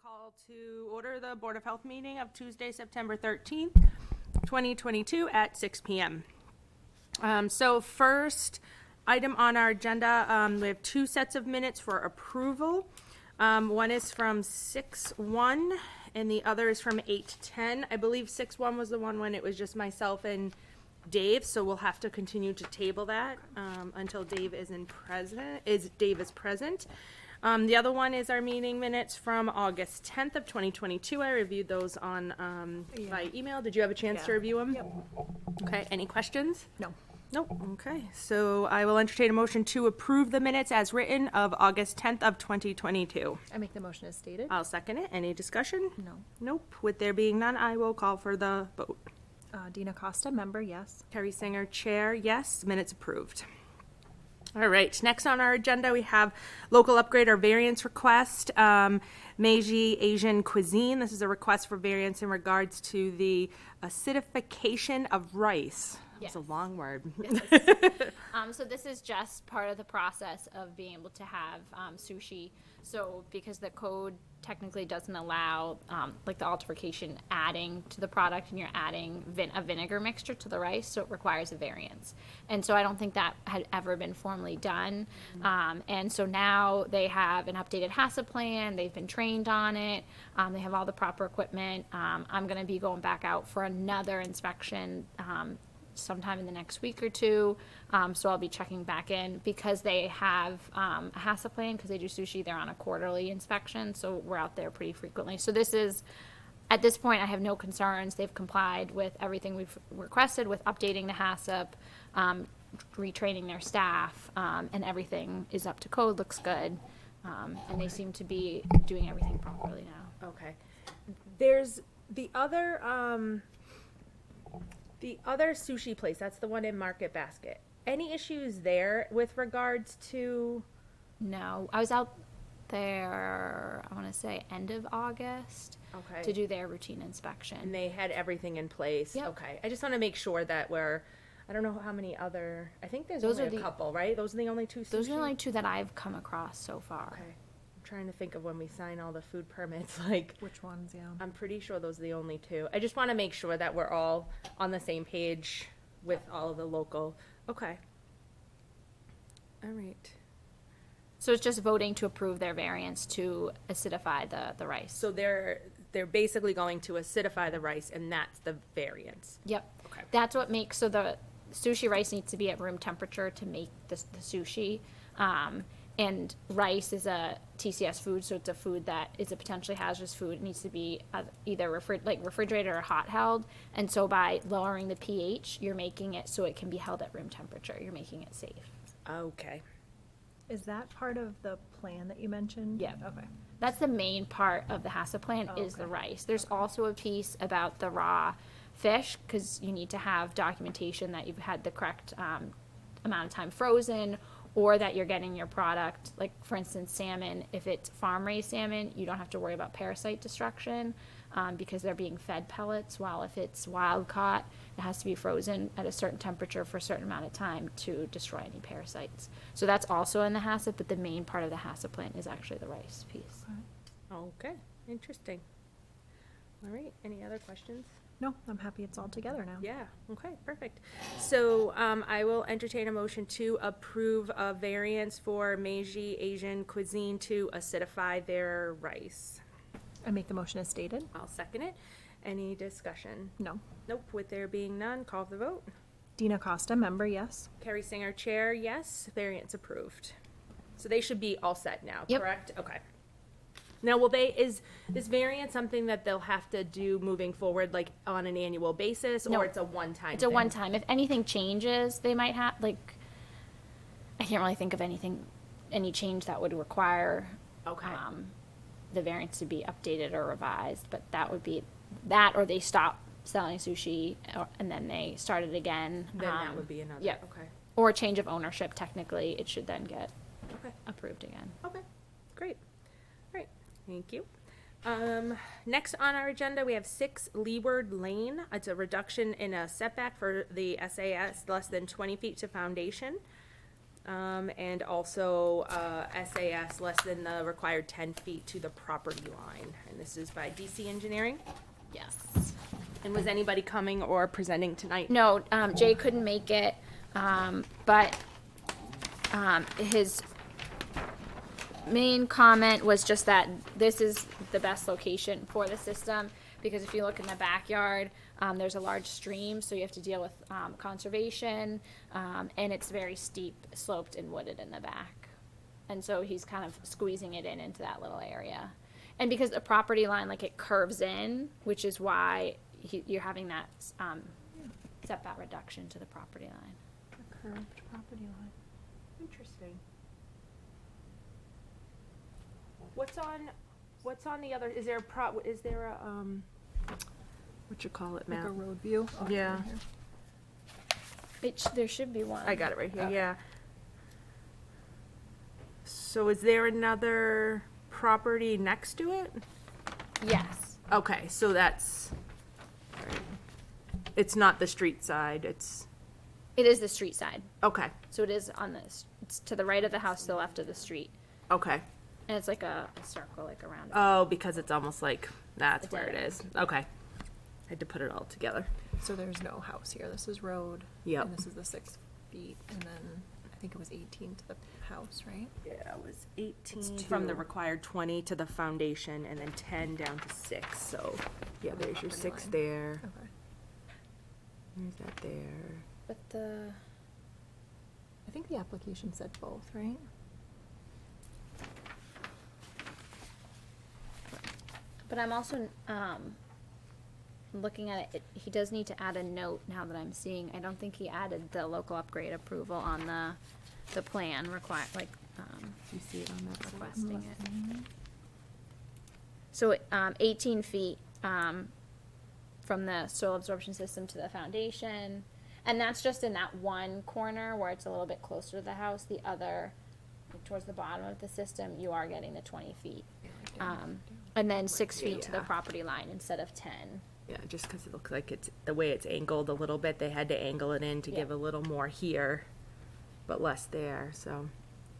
call to order the Board of Health meeting of Tuesday, September 13th, 2022 at 6 p.m. So first item on our agenda, we have two sets of minutes for approval. One is from 6/1 and the other is from 8/10. I believe 6/1 was the one when it was just myself and Dave, so we'll have to continue to table that until Dave is present. The other one is our meeting minutes from August 10th of 2022. I reviewed those on by email. Did you have a chance to review them? Yep. Okay, any questions? No. Nope. Okay, so I will entertain a motion to approve the minutes as written of August 10th of 2022. I make the motion as stated. I'll second it. Any discussion? No. Nope. With there being none, I will call for the vote. Dina Costa, member, yes. Terry Singer, chair, yes. Minutes approved. All right, next on our agenda, we have local upgrade or variance request, Meiji Asian Cuisine. This is a request for variance in regards to the acidification of rice. That's a long word. So this is just part of the process of being able to have sushi. So because the code technically doesn't allow like the altercation adding to the product, and you're adding a vinegar mixture to the rice, so it requires a variance. And so I don't think that had ever been formally done. And so now they have an updated HACCP plan. They've been trained on it. They have all the proper equipment. I'm going to be going back out for another inspection sometime in the next week or two, so I'll be checking back in because they have a HACCP plan. Because they do sushi, they're on a quarterly inspection, so we're out there pretty frequently. So this is, at this point, I have no concerns. They've complied with everything we've requested with updating the HACCP, retraining their staff, and everything is up to code, looks good, and they seem to be doing everything properly now. Okay. There's the other sushi place, that's the one in Market Basket. Any issues there with regards to? No, I was out there, I want to say end of August, Okay. to do their routine inspection. And they had everything in place? Yep. Okay. I just want to make sure that I don't know how many other, I think there's Those only are a the- couple, right? Those are the only two sushi? Those are the only two that I've come across so far. Okay. I'm trying to think of when we sign all the food permits, like. Which ones, yeah. I'm pretty sure those are the only two. I just want to make sure that we're all on the same page with all of the local. Okay. All right. So it's just voting to approve their variance to acidify the rice. So they're basically going to acidify the rice, and that's the variance. Yep. Okay. That's what makes, so the sushi rice needs to be at room temperature to make the sushi. And rice is a TCS food, so it's a food that is a potentially hazardous food. It needs to be either refrigerated or hot held. And so by lowering the pH, you're making it so it can be held at room temperature. You're making it safe. Okay. Is that part of the plan that you mentioned? Yeah. Okay. That's the main part of the HACCP plan is the okay. rice. There's also a piece about the raw fish, because you need to have documentation that you've had the correct amount of time frozen, or that you're getting your product, like for instance salmon, if it's farm-raised salmon, you don't have to worry about parasite destruction because they're being fed pellets, while if it's wild-caught, it has to be frozen at a certain temperature for a certain amount of time to destroy any parasites. So that's also in the HACCP, but the main part of the HACCP plan is actually the rice piece. Okay. Interesting. All right. Any other questions? No, I'm happy it's all together now. Yeah. Okay. Perfect. So I will entertain a motion to approve a variance for Meiji Asian Cuisine to acidify their rice. I make the motion as stated. I'll second it. Any discussion? No. Nope. With there being none, call for the vote. Dina Costa, member, yes. Carrie Singer, chair, yes. Variance approved. So they should be all set now, Yep. correct? Okay. Now, is this variance something that they'll have to do moving forward, like on an annual basis, No. or it's a one-time It's a thing? one-time. If anything changes, they might have, like, I can't really think of any change that would require Okay. the variance to be updated or revised, but that would be that, or they stop selling sushi and then they start it again. Then that would be another. Yep. Okay. Or a change of ownership, technically, it should then get Okay. approved again. Okay. Great. Right. Thank you. Next on our agenda, we have 6 Leeward Lane. It's a reduction in a setback for the SAS less than 20 feet to foundation. And also, SAS less than the required 10 feet to the property line. And this is by DC Engineering. Yes. And was anybody coming or presenting tonight? No, Jay couldn't make it, but his main comment was just that this is the best location for the system, because if you look in the backyard, there's a large stream, so you have to deal with conservation, and it's very steep, sloped, and wooded in the back. And so he's kind of squeezing it into that little area. And because the property line, like, it curves in, which is why you're having that setback reduction to the property line. A curved property line. Interesting. What's on the other, is there a what you call it, Like Matt? a road view? Oh, Yeah. right here. There should be one. I got it right here, Okay. yeah. So is there another property next to it? Yes. Okay, so that's, it's not the street side, it's, It is the street side. okay, So it is on this, it's to the right of the house, to the left of the street. okay. And it's like a circle, like around it. Oh, because it's almost like, that's A where it dead is, okay. Had to put it all together. So there's no house here. This is road. Yep. And this is the 6 feet, and then I think it was 18 to the house, right? Yeah, it was 18 It's from the 2. required 20 to the foundation, and then 10 down to 6, so, yeah, there's your Property 6 line. there. Okay. There's that there. But the, I think the application said both, right? but I'm also, looking at it, he does need to add a note now that I'm seeing. I don't think he added the local upgrade approval on the plan Do you see it on that? requesting it. So, 18 feet, from the soil absorption system to the foundation. And that's just in that one corner where it's a little bit closer to the house. The other, like, towards the bottom of the system, you are getting the 20 feet. And then 6 feet to the Yeah. property line instead of 10. Yeah, just because it looks like it's, the way it's angled a little bit, they had to angle it in to Yeah. give a little more here, but less there, so,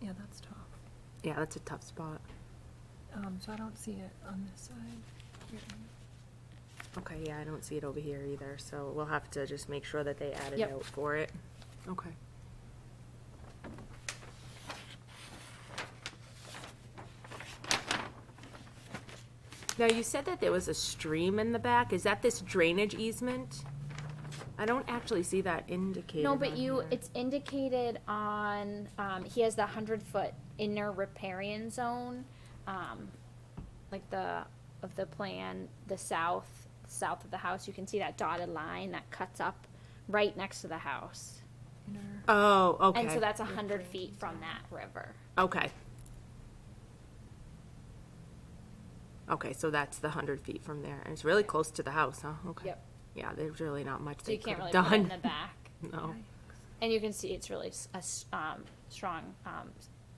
Yeah, that's tough. yeah, that's a tough spot. So I don't see it on this side. Here. Okay, yeah, I don't see it over here either, so we'll have to just make sure that they add a Yep. note for it. Okay. Now, you said that there was a stream in the back. Is that this drainage easement? I don't actually see that indicated No, but on you, here. it's indicated on, he has the 100-foot inner riparian zone, like of the plan, the south of the house. You can see that dotted line that cuts up right next to the house. Inner. Oh, okay. And so that's 100 feet from that river. Okay. Okay, so that's the 100 feet from there, and it's really close to the house, huh? Okay. Yep. Yeah, there's really not much So they you can't could really have put it in done. the back. No. And you can see it's really strong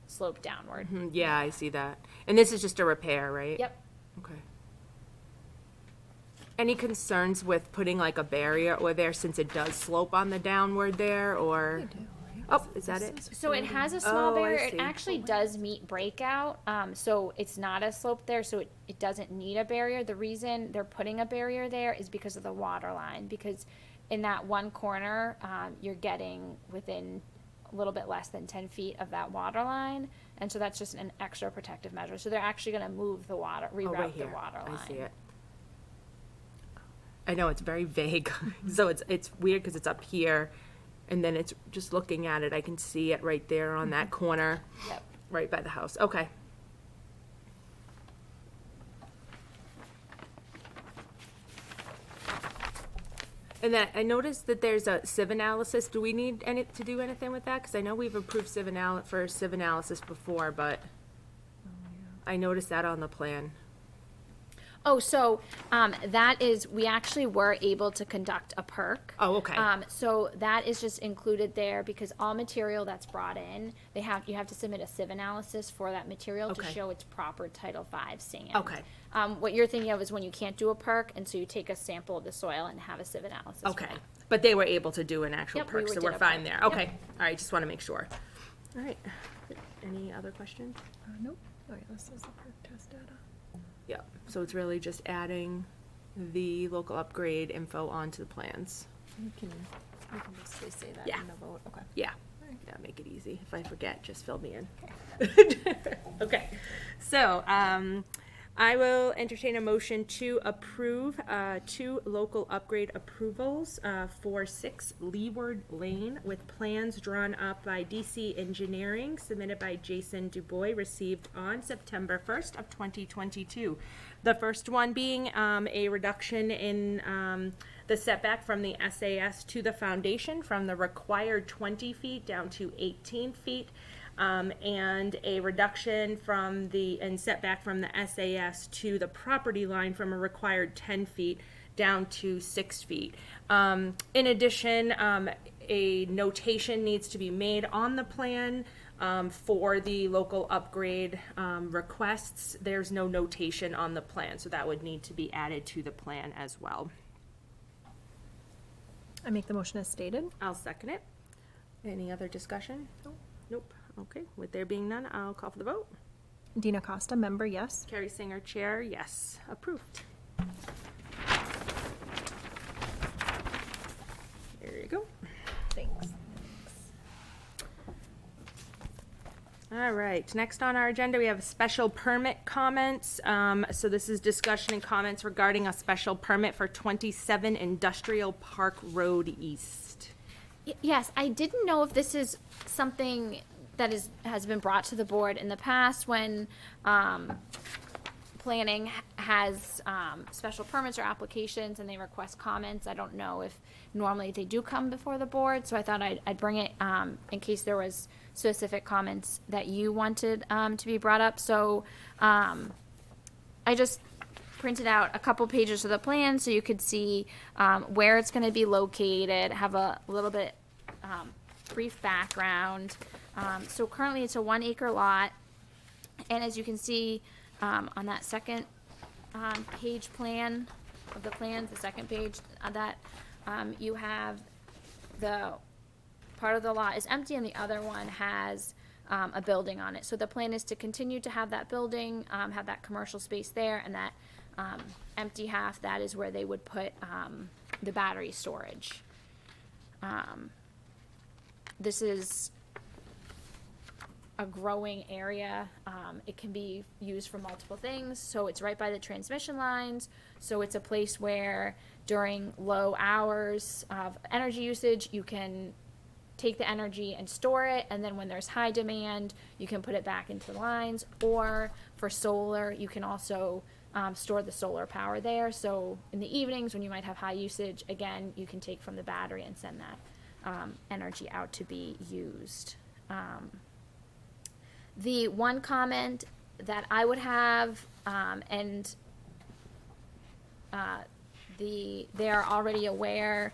slope downward. Mhm, yeah, I see that. And this is just a repair, right? Yep. Okay. Any concerns with putting like a barrier or there since it does slope on the downward there, or? They do, right? Oh, is that it? This So it has a small Oh, I barrier. It see. actually does meet breakout. So it's not a slope there, so it doesn't need a barrier. The reason they're putting a barrier there is because of the water line. Because in that one corner, you're getting within a little bit less than 10 feet of that water line. And so that's just an extra protective measure. So they're actually gonna move the water, Oh, right reroute the here. water line. I see it. I know, it's very vague. So it's weird because it's up here, and then it's just looking at it, I can see it right there on that corner, Yep. right by the house. Okay. And then I noticed that there's a Civ Analysis. Do we need to do anything with that? Because I know we've approved Civ Analysis before, but I noticed that on the plan. Oh, so, that is, we actually were able to conduct a perk. Oh, okay. So that is just included there because all material that's brought in, you have to submit a Civ analysis for that material to Okay. show it's proper Title V sand. Okay. What you're thinking of is when you can't do a perk, and so you take a sample of the soil and have a Civ analysis. Okay, run. but they were able to do an actual Yep, we perk, so did we're a fine perk. there. Yep. Okay, all right, just want to make sure. All right. Any other questions? Nope. Oh, yeah, this is the perk test data. Yeah, so it's really just adding the local upgrade info onto the plans. You can basically say that Yeah. in the vote. Okay. Yeah, Alright. yeah, make it easy. If I forget, just fill me in. Okay, so, I will entertain a motion to approve, 2 local upgrade approvals, for 6 Leeward Lane with plans drawn up by DC Engineering, submitted by Jason Dubois, received on September 1st of 2022. The first one being, a reduction in, the setback from the SAS to the foundation from the required 20 feet down to 18 feet. And a reduction from and setback from the SAS to the property line from a required 10 feet down to 6 feet. In addition, a notation needs to be made on the plan for the local upgrade requests. There's no notation on the plan, so that would need to be added to the plan as well. I make the motion as stated. I'll second it. Any other discussion? Nope. Nope. Okay, with there being none, I'll call for the vote. Dina Costa, member, yes. Carrie Singer, chair, yes. Approved. There you go. Thanks. All right, next on our agenda, we have special permit comments. So this is discussion and comments regarding a special permit for 27 Industrial Park Road East. Yes, I didn't know if this is something that has been brought to the board in the past when planning has special permits or applications and they request comments. I don't know if normally they do come before the board, so I thought I'd bring it in case there was specific comments that you wanted to be brought up. So I just printed out a couple pages of the plan so you could see where it's going to be located, have a little bit brief background. So currently it's a 1 acre lot, and as you can see on that second page plan of the plans, the second page of that, you have the part of the lot is empty and the other one has a building on it. So the plan is to continue to have that building, have that commercial space there, and that empty half, that is where they would put the battery storage. This is a growing area. It can be used for multiple things. So it's right by the transmission lines. So it's a place where during low hours of energy usage, you can take the energy and store it. And then when there's high demand, you can put it back into the lines. Or for solar, you can also store the solar power there. So in the evenings when you might have high usage, again, you can take from the battery and send that energy out to be used. The one comment that I would have, and they're already aware,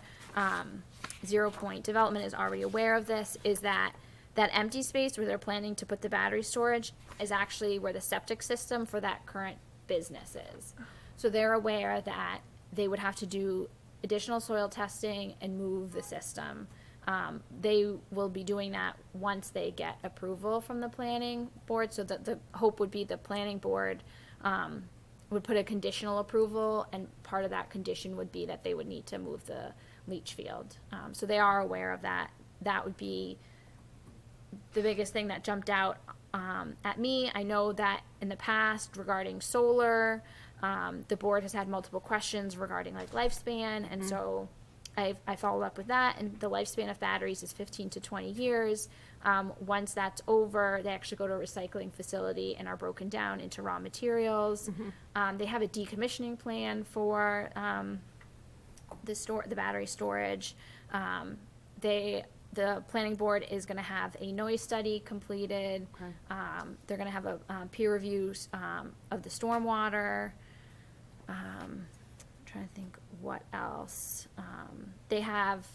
0 Point Development is already aware of this, is that empty space where they're planning to put the battery storage is actually where the septic system for that current business is. So they're aware that they would have to do additional soil testing and move the system. They will be doing that once they get approval from the planning board, so that the hope would be the planning board would put a conditional approval, and part of that condition would be that they would need to move the leach field. So they are aware of that. That would be the biggest thing that jumped out at me. I know that in the past regarding solar, the board has had multiple questions regarding like lifespan, and so I followed up with that, and the lifespan of batteries is 15 to 20 years. Once that's over, they actually go to a recycling facility and are broken down into raw materials. They have a decommissioning plan for the battery storage. The planning board is going to have a noise study completed. Okay. They're going to have a peer review of the stormwater. Trying to think what else. They have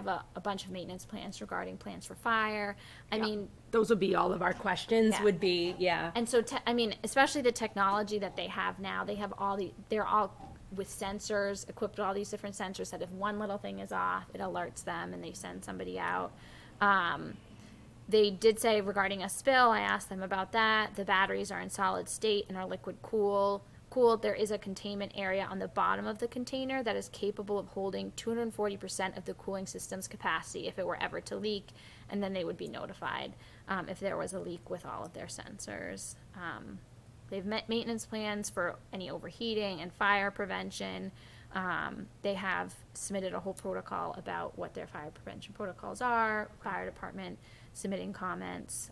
a bunch of maintenance plans regarding plans for fire. I mean, Those would be all of our questions, Yeah. would be, yeah. and so I mean, especially the technology that they have now, they have they're all with sensors, equipped with all these different sensors that if one little thing is off, it alerts them and they send somebody out. They did say regarding a spill, I asked them about that. The batteries are in solid state and are liquid cooled. There is a containment area on the bottom of the container that is capable of holding 240% of the cooling system's capacity if it were ever to leak, and then they would be notified if there was a leak with all of their sensors. They've met maintenance plans for any overheating and fire prevention. They have submitted a whole protocol about what their fire prevention protocols are, fire department submitting comments.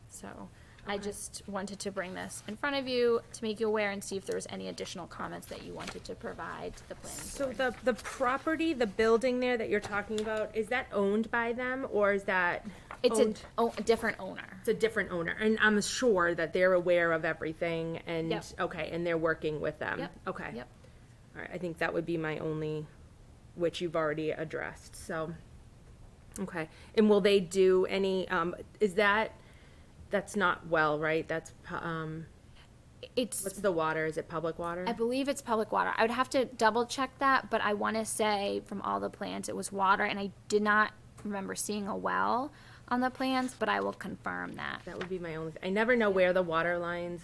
So I just wanted to bring this in front of you to make you aware and see if there was any additional comments that you wanted to provide to the planning So board. the property, the building there that you're talking about, is that owned by them, or is that It's owned? a different owner. It's a different owner, and I'm sure that they're aware of everything, and, Yep. okay, and they're working with them? Yep. Okay. Yep. All right, I think that would be my only, which you've already addressed, so, okay. And will they do any, that's not well, right? That's, It's, what's the water? Is it public water? I believe it's public water. I would have to double check that, but I want to say from all the plans, it was water, and I did not remember seeing a well on the plans, but I will confirm that. That would be my only, I never know where the water lines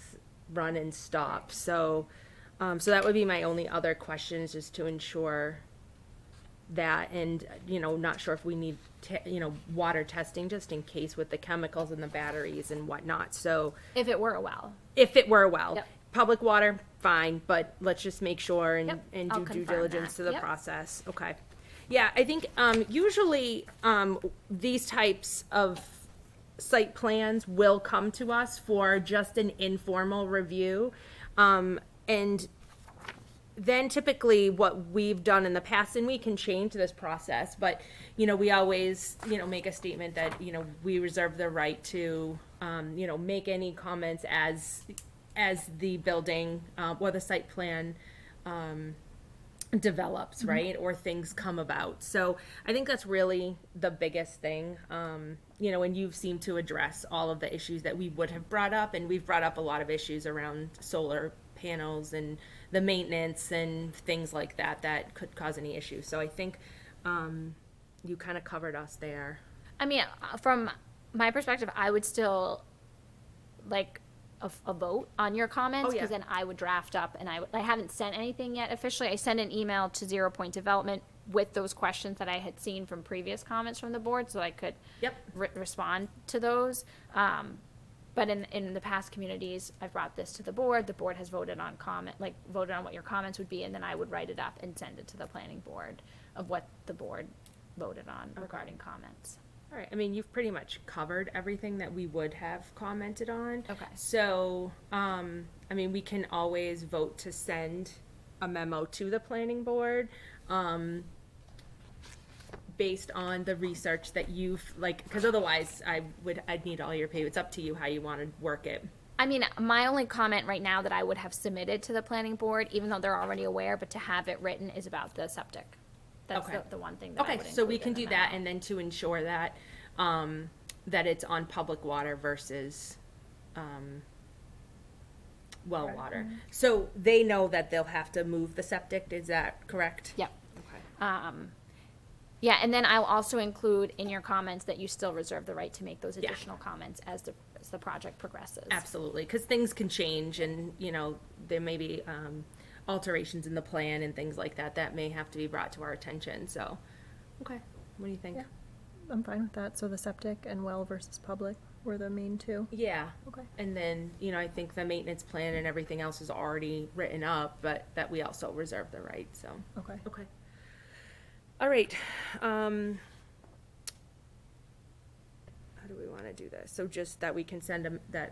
run and stop, so, so that would be my only other question, is just to ensure that, and, not sure if we need, water testing, just in case with the chemicals and the batteries and whatnot, so, If it were a well. if it were a well. Yep. Public water, fine, but let's just make sure and, Yep, and I'll do due confirm diligence that. to the Yep. process, okay. Yeah, I think, usually, these types of site plans will come to us for just an informal review. And then typically what we've done in the past, and we can change this process, but, we always, make a statement that, we reserve the right to, make any comments as the building, or the site plan, develops, right? Or things come about. So I think that's really the biggest thing. And you've seemed to address all of the issues that we would have brought up, and we've brought up a lot of issues around solar panels and the maintenance and things like that that could cause any issues. So I think you kind of covered us there. I mean, from my perspective, I would still like a vote on your comments, Oh, yeah. because then I would draft up, and I haven't sent anything yet officially. I sent an email to 0 Point Development with those questions that I had seen from previous comments from the board, so I could Yep. respond to those. But in the past communities, I've brought this to the board has voted on voted on what your comments would be, and then I would write it up and send it to the planning board of what the board voted on regarding comments. All right, I mean, you've pretty much covered everything that we would have commented on. Okay. So, I mean, we can always vote to send a memo to the planning board, based on the research that you've, because otherwise I'd need all your paper. It's up to you how you want to work it. I mean, my only comment right now that I would have submitted to the planning board, even though they're already aware, but to have it written, is about the septic. That's Okay. the one thing that I Okay, would so we include can in the do that, memo. and then to ensure that, that it's on public water versus, well water. So they know that they'll have to move the septic, is that correct? Yep. Okay. Yeah, and then I'll also include in your comments that you still reserve the right to make those Yeah. additional comments as the project progresses. Absolutely, because things can change, and, there may be, alterations in the plan and things like that that may have to be brought to our attention, so. Okay, what do you think? Yeah. I'm fine with that. So the septic and well versus public were the main two. Yeah. Okay. And then, I think the maintenance plan and everything else is already written up, but that we also reserve the right, so. Okay. Okay. All right. How do we want to do this? So just that we can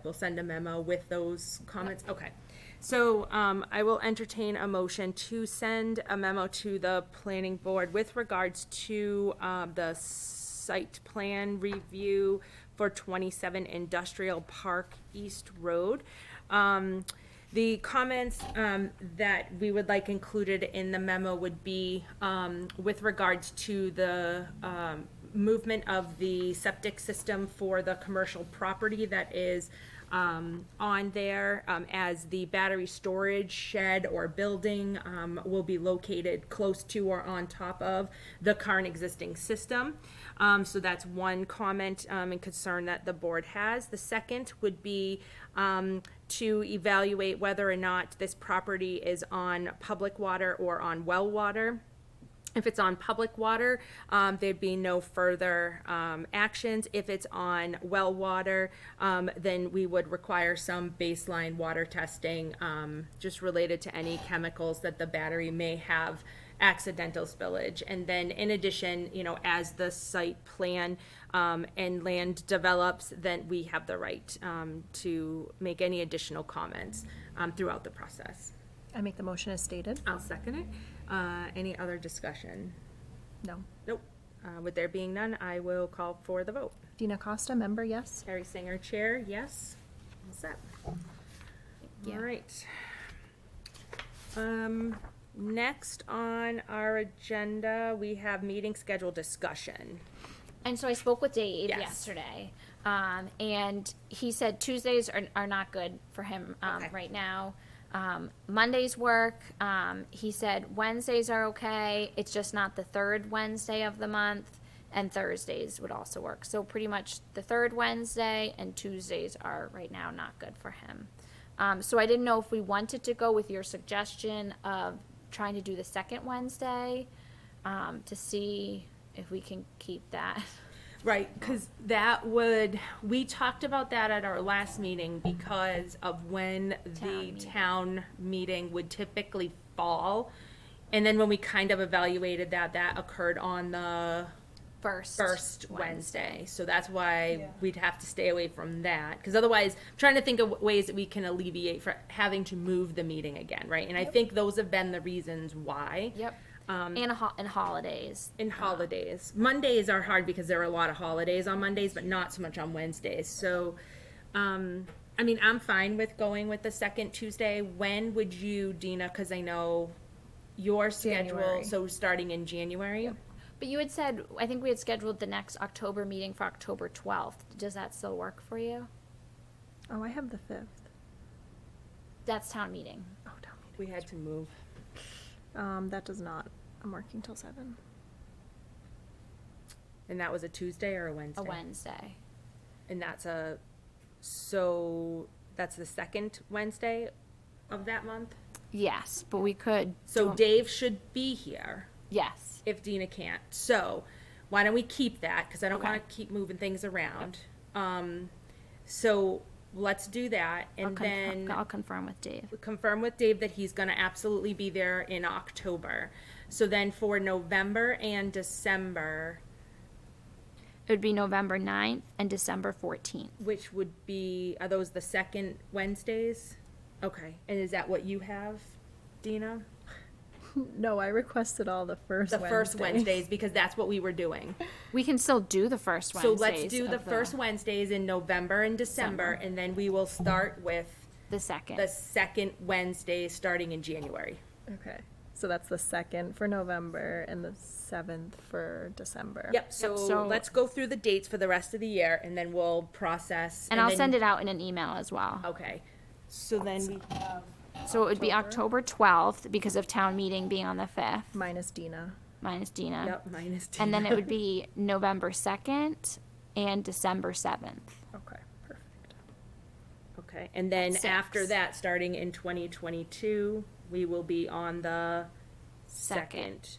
we'll send a memo with those comments? Okay. So, I will entertain a motion to send a memo to the planning board with regards to, the site plan review for 27 Industrial Park East Road. The comments that we would like included in the memo would be with regards to the movement of the septic system for the commercial property that is on there, as the battery storage shed or building will be located close to or on top of the current existing system. So that's one comment and concern that the board has. The second would be to evaluate whether or not this property is on public water or on well water. If it's on public water, there'd be no further actions. If it's on well water, then we would require some baseline water testing just related to any chemicals that the battery may have accidental spillage. And then in addition, as the site plan and land develops, then we have the right to make any additional comments throughout the process. I make the motion as stated. I'll second it. Any other discussion? No. Nope. With there being none, I will call for the vote. Dina Costa, member, yes. Carrie Singer, chair, yes. All set. you. All right. Next on our agenda, we have meeting schedule discussion. And so I spoke with Dave Yes. yesterday, and he said Tuesdays are not good for him Okay. right now. Mondays work. He said Wednesdays are okay. It's just not the third Wednesday of the month, and Thursdays would also work. So pretty much the third Wednesday and Tuesdays are right now not good for him. So I didn't know if we wanted to go with your suggestion of trying to do the second Wednesday to see if we can keep that. Right, because we talked about that at our last meeting because of when the town meeting would typically fall. And then when we kind of evaluated that occurred on the first Wednesday. So that's why we'd have to stay away from that. Because otherwise, I'm trying to think of ways that we can alleviate for having to move the meeting again, right? And I think those have been the reasons why. Yep. And holidays. In holidays. Mondays are hard because there are a lot of holidays on Mondays, but not so much on Wednesdays. So, I'm fine with going with the second Tuesday. When would you, Dina, because I know your schedule, January. so starting in January? But you had said, I think we had scheduled the next October meeting for October 12th. Does that still work for you? Oh, I have the 5th. That's town meeting. Oh, tell me. We had to move. That does not. I'm working till 7. And that was a Tuesday or a Wednesday? A Wednesday. And that's the second Wednesday of that month? Yes, but we could. So do- Dave should be here Yes. if Dina can't. So why don't we keep that? Because I don't Okay. want to keep moving things around. So let's do that. And then I'll confirm with Dave. confirm with Dave that he's going to absolutely be there in October. So then for November and December, It would be November 9th and December 14th. which would be, are those the second Wednesdays? Okay. And is that what you have, Dina? No, I requested all the first The first Wednesdays, because that's what we were doing. We can still do the first So Wednesdays. let's do the of first Wednesdays in November and December, and then we will start with the second. the second Wednesday starting in January. Okay. So that's the 2nd for November and the 7th for December. Yep, so so- let's go through the dates for the rest of the year, and then we'll process. and I'll send it out in an email as well. Okay, so then we have, So it would be October 12th because of town meeting being on the 5th, Minus Dina. minus Dina. yep, minus Dina. And then it would be November 2nd and December 7th. Okay, perfect. Okay, and then Six. after that, starting in 2022, we will be on the Second. second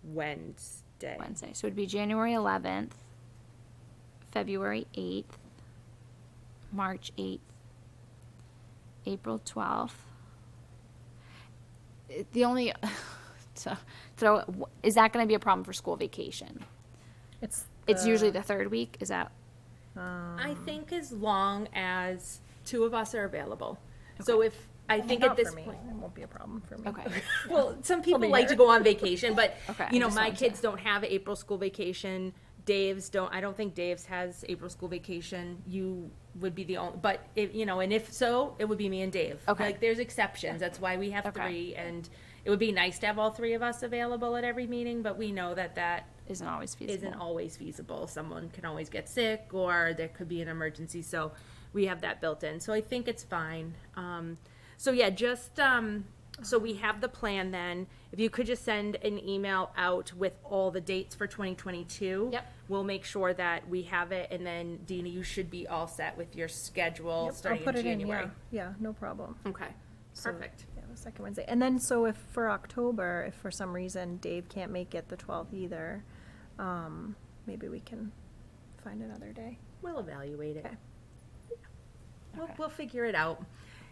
Wednesday. Wednesday. So it would be January 11th, February 8th, March 8th, April 12th. The only, is that going to be a problem for school vacation? It's Usually the third week, is that? I think as long as two of us are available. So if, I think not at this for me. point. It won't be a problem for me. Okay. Well, some people be like here. to go on vacation, but, Okay, you know, I just my wanted kids to- don't have April school vacation. I don't think Dave's has April school vacation. You would be the only, but if, and if so, it would be me and Dave. Okay. Like, there's exceptions. That's why we have Okay. 3, and it would be nice to have all 3 of us available at every meeting, but we know that Isn't always feasible. isn't always feasible. Someone can always get sick, or there could be an emergency, so we have that built in. So I think it's fine. So yeah, just, so we have the plan then. If you could just send an email out with all the dates for 2022. Yep. We'll make sure that we have it, and then Dina, you should be all set with your schedule Yep, starting I'll put in it in, January. yeah, no problem. Okay, So, perfect. yeah, the second Wednesday. And then, so if for October, if for some reason Dave can't make it the 12th either, maybe we can find another day. We'll evaluate it. Okay. We'll figure it out.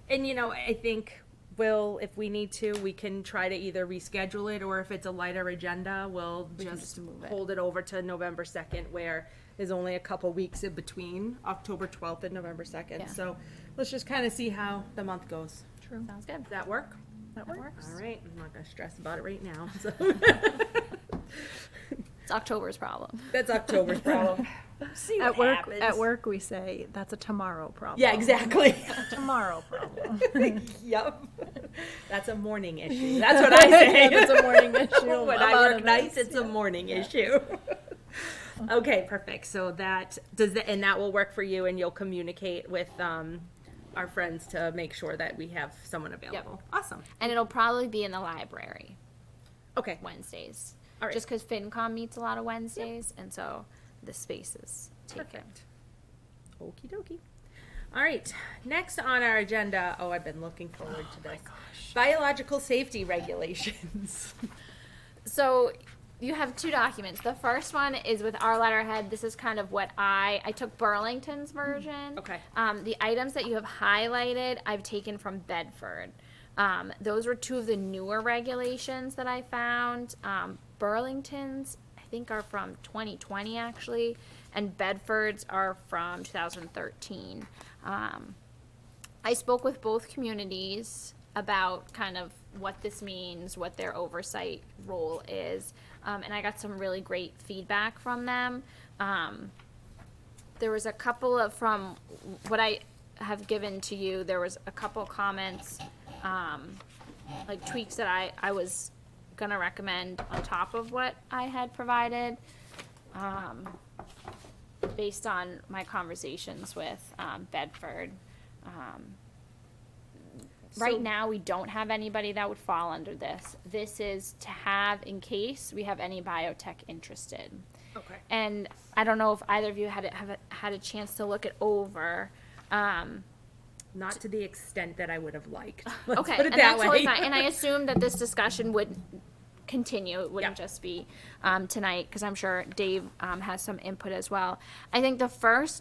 And, you know, I think if we need to, we can try to either reschedule it, or if it's a lighter agenda, we'll just move it. hold it over to November 2nd, where there's only a couple weeks in between October 12th and November 2nd. Yeah. So let's just kind of see how the month goes. True. Sounds good. Does that work? That works. All right, I'm not gonna stress about it right now. So It's October's problem. that's October's problem. See what happens. At work, we say, that's a tomorrow problem. Yeah, exactly. Tomorrow problem. Yep. That's a morning issue. That's what I say. That's a morning issue. When I'm I out work of nights, this. it's a morning issue. Okay, perfect. So that and that will work for you, and you'll communicate with our friends to make sure that we have someone available. Awesome. And it'll probably be in the library Okay. Wednesdays. All right. Just because FinCom meets a lot of Wednesdays, and so the space is taken. Perfect. Okie dokie. All right. Next on our agenda. Oh, I've been looking forward to this. Biological safety regulations. So you have two documents. The first one is with our letterhead. This is kind of what I took Burlington's version. Okay. The items that you have highlighted, I've taken from Bedford. Those were two of the newer regulations that I found. Burlington's, I think, are from 2020 actually, and Bedford's are from 2013. I spoke with both communities about kind of what this means, what their oversight role is, and I got some really great feedback from them. There was a couple of, from what I have given to you, there was a couple comments, like tweaks that I was gonna recommend on top of what I had provided, based on my conversations with Bedford. Right now, we don't have anybody that would fall under this. This is to have in case we have any biotech interested. Okay. And I don't know if either of you had a chance to look it over. Not to the extent that I would have liked. Let's Okay, put it and that that's totally way. fine. And I assume that this discussion would continue. It wouldn't Yeah. just be tonight, because I'm sure Dave has some input as well. I think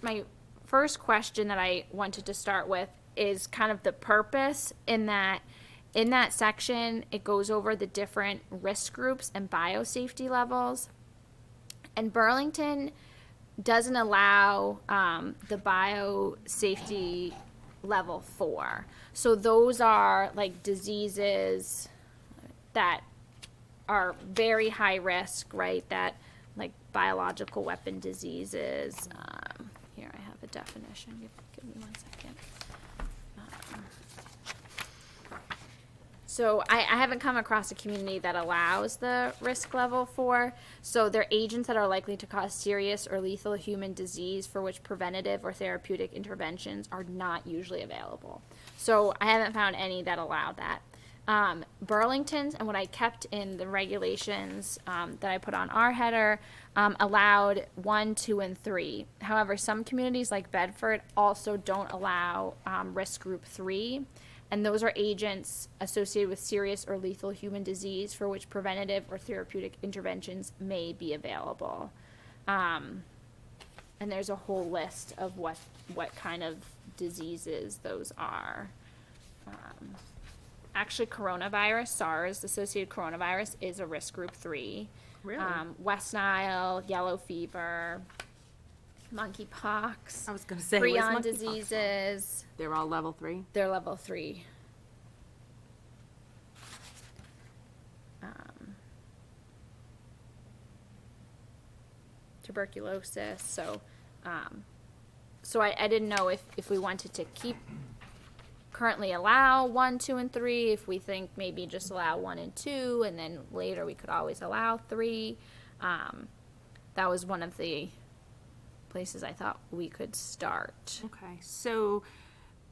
my first question that I wanted to start with is kind of the purpose, in that section it goes over the different risk groups and biosafety levels. And Burlington doesn't allow the biosafety level 4. So those are like diseases that are very high risk, right? That, like, biological weapon diseases. Here, I have a definition. Give me 1 second. So I haven't come across a community that allows the risk level 4. So they're agents that are likely to cause serious or lethal human disease for which preventative or therapeutic interventions are not usually available. So I haven't found any that allow that. Burlington's, and what I kept in the regulations that I put on our header, allowed 1, 2, and 3. However, some communities like Bedford also don't allow risk group 3. And those are agents associated with serious or lethal human disease for which preventative or therapeutic interventions may be available. And there's a whole list of what kind of diseases those are. Actually, coronavirus, SARS, associated coronavirus, is a risk group 3. Really? West Nile, yellow fever, monkeypox, I was going to say, prion where's monkeypox from? diseases. They're all level 3. They're level 3. Tuberculosis. So I didn't know if we wanted to currently allow 1, 2, and 3. If we think maybe just allow 1 and 2, and then later we could always allow 3. That was one of the places I thought we could start. Okay, so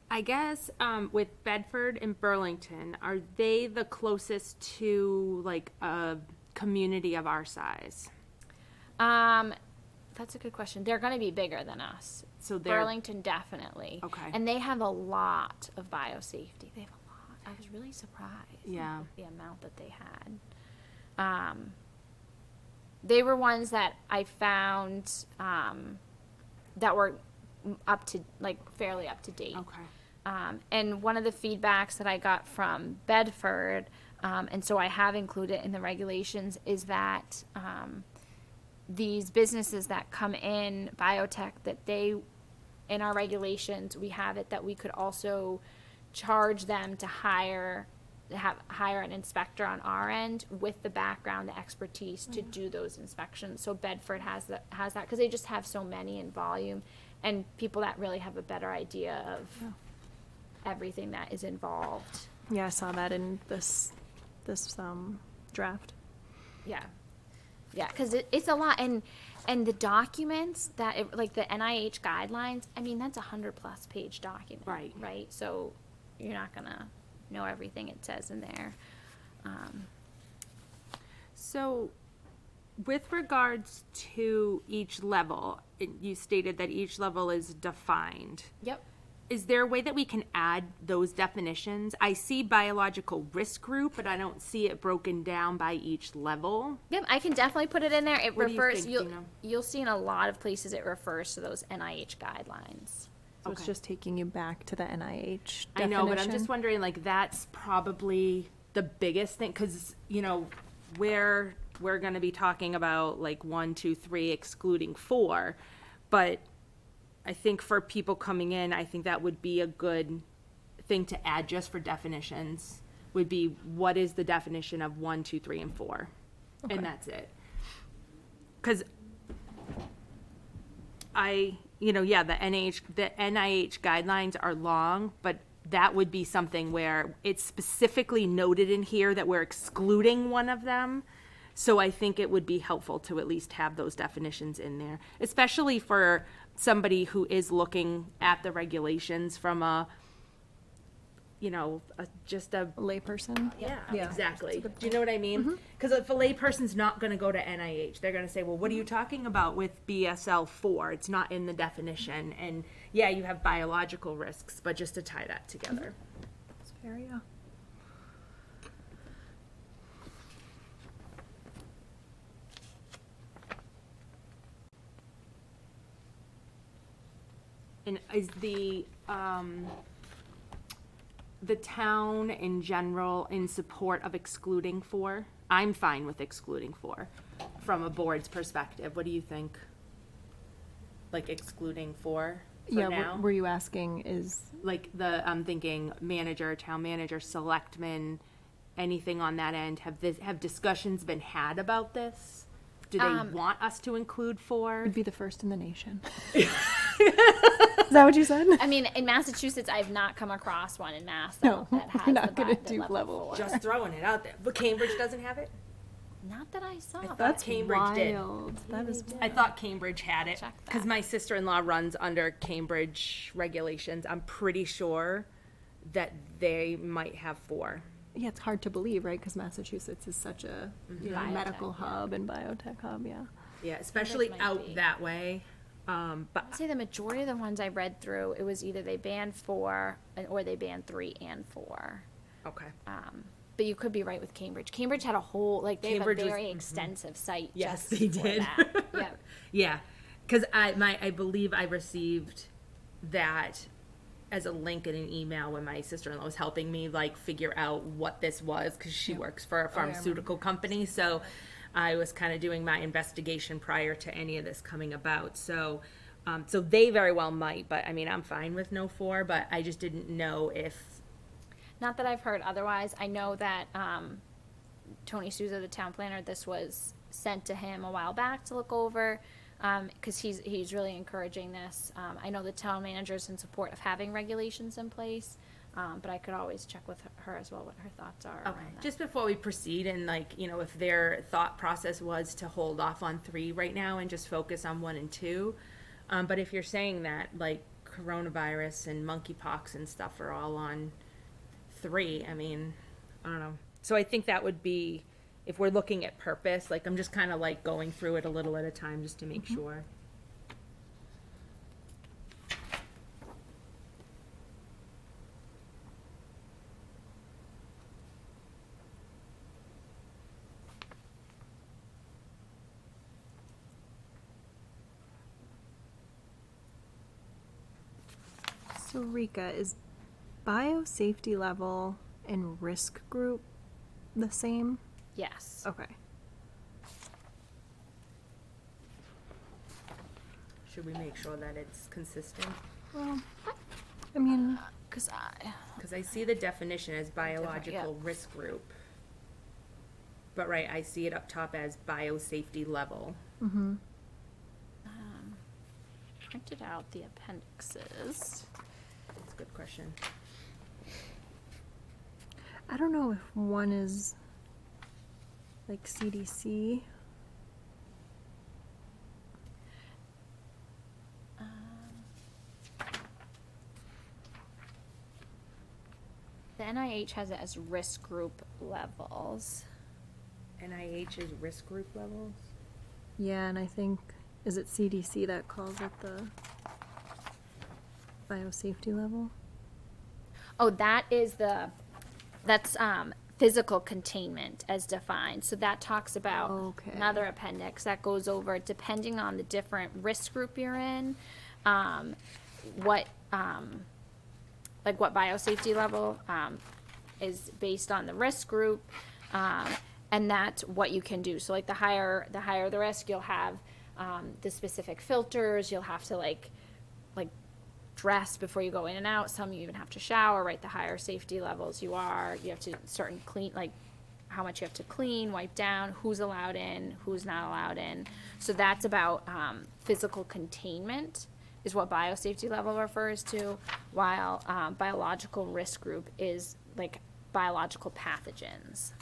I guess with Bedford and Burlington, are they the closest to like a community of our size? That's a good question. They're going to be bigger than us. So they're Burlington definitely. Okay. And they have a lot of biosafety. They have a lot. I was really surprised. Yeah. With the amount that they had. They were ones that I found that were fairly up to date. Okay. And one of the feedbacks that I got from Bedford, and so I have included in the regulations, is that these businesses that come in, biotech, that they, in our regulations, we have it that we could also charge them to hire an inspector on our end with the background, the expertise to do those inspections. So Bedford has that because they just have so many in volume, and people that really have a better idea of everything that is involved. Yeah, I saw that in this draft. Yeah, because it's a lot, and the documents that like the NIH guidelines. I mean, that's 100+ page document, Right. Right. So you're not gonna know everything it says in there. So with regards to each level, you stated that each level is defined. Yep. Is there a way that we can add those definitions? I see biological risk group, but I don't see it broken down by each level. Yep, I can definitely put it in there. It What do you refers. think, Dina? You'll see in a lot of places it refers to those NIH guidelines. So it's Okay. just taking you back to the NIH I know, but I'm definition. just wondering, like, that's probably the biggest thing, because, we're going to be talking about, like, 1, 2, 3, excluding 4, but I think for people coming in, I think that would be a good thing to add just for definitions, would be what is the definition of 1, 2, 3, and 4, Okay. and that's it. Because the NIH guidelines are long, but that would be something where it's specifically noted in here that we're excluding one of them. So I think it would be helpful to at least have those definitions in there, especially for somebody who is looking at the regulations from just a Layperson. yeah, Yeah. exactly. Do you know what I mean? Because if a layperson's not going to go to NIH, they're going to say, well, what are you talking about with BSL-4? It's not in the definition. And yeah, you have biological risks, but just to tie that together. It's fair, yeah. And is the town in general in support of excluding 4? I'm fine with excluding 4 from a board's perspective. What do you think? Like excluding 4 for Yeah, now? were you asking Like I'm thinking manager, town manager, selectmen, anything on that end? Have discussions been had about this? Do they want us to include 4? would be the first in the nation? Is that what you said? I mean, in Massachusetts, I've not come across one in Mass No, that has we're not the gonna the do level 4. Just throwing it out there. But Cambridge doesn't have it? Not that I saw. That's Cambridge did. That is I thought Cambridge had it Check that. because my sister-in-law runs under Cambridge regulations. I'm pretty sure that they might have 4. Yeah, it's hard to believe, right? Because Massachusetts is such a Biotech, medical yeah. hub and biotech hub, yeah. Yeah, especially might out be. that way. But I'd say the majority of the ones I read through, it was either they banned 4 or they banned 3 and 4. okay. But you could be right with Cambridge. Cambridge had a whole, like, they Cambridge have a was- very extensive site Yes, just they for did. that. Yep. Yeah, because I believe I received that as a link in an email when my sister-in-law was helping me like figure out what this was because she works for a pharmaceutical company. So I was kind of doing my investigation prior to any of this coming about. So so they very well might, but I mean, I'm fine with no 4, but I just didn't know if, Not that I've heard otherwise. I know that Tony Souza, the town planner, this was sent to him a while back to look over because he's really encouraging this. I know the town manager's in support of having regulations in place, but I could always check with her as well what her thoughts are. okay, around that. just before we proceed and like, if their thought process was to hold off on 3 right now and just focus on 1 and 2, But if you're saying that, like, coronavirus and monkeypox and stuff are all on 3, I mean, I don't know. So I think that would be, if we're looking at purpose, like, I'm just kind of like going through it a little at a time just to make sure. So Rika, is biosafety level and risk group the same? Yes. Okay. Should we make sure that it's consistent? Well, I mean, Because Because I see the definition as biological risk group. But right, I see it up top as biosafety level. mm-hmm. printed out the appendixes. That's a good question. I don't know if one is like CDC. The NIH has it as risk group levels. NIH is risk group levels? Yeah, and I think, is it CDC that calls it the biosafety level? Oh, that's physical containment as defined. So that talks about Okay. another appendix that goes over, depending on the different risk group you're in, what biosafety level is based on the risk group, and that's what you can do. So like the higher the risk, you'll have the specific filters. You'll have to like dress before you go in and out. Some you even have to shower. Right, the higher safety levels you have to certain clean, like how much you have to clean, wipe down, who's allowed in, who's not allowed in. So that's about physical containment is what biosafety level refers to, while biological risk group is like biological pathogens.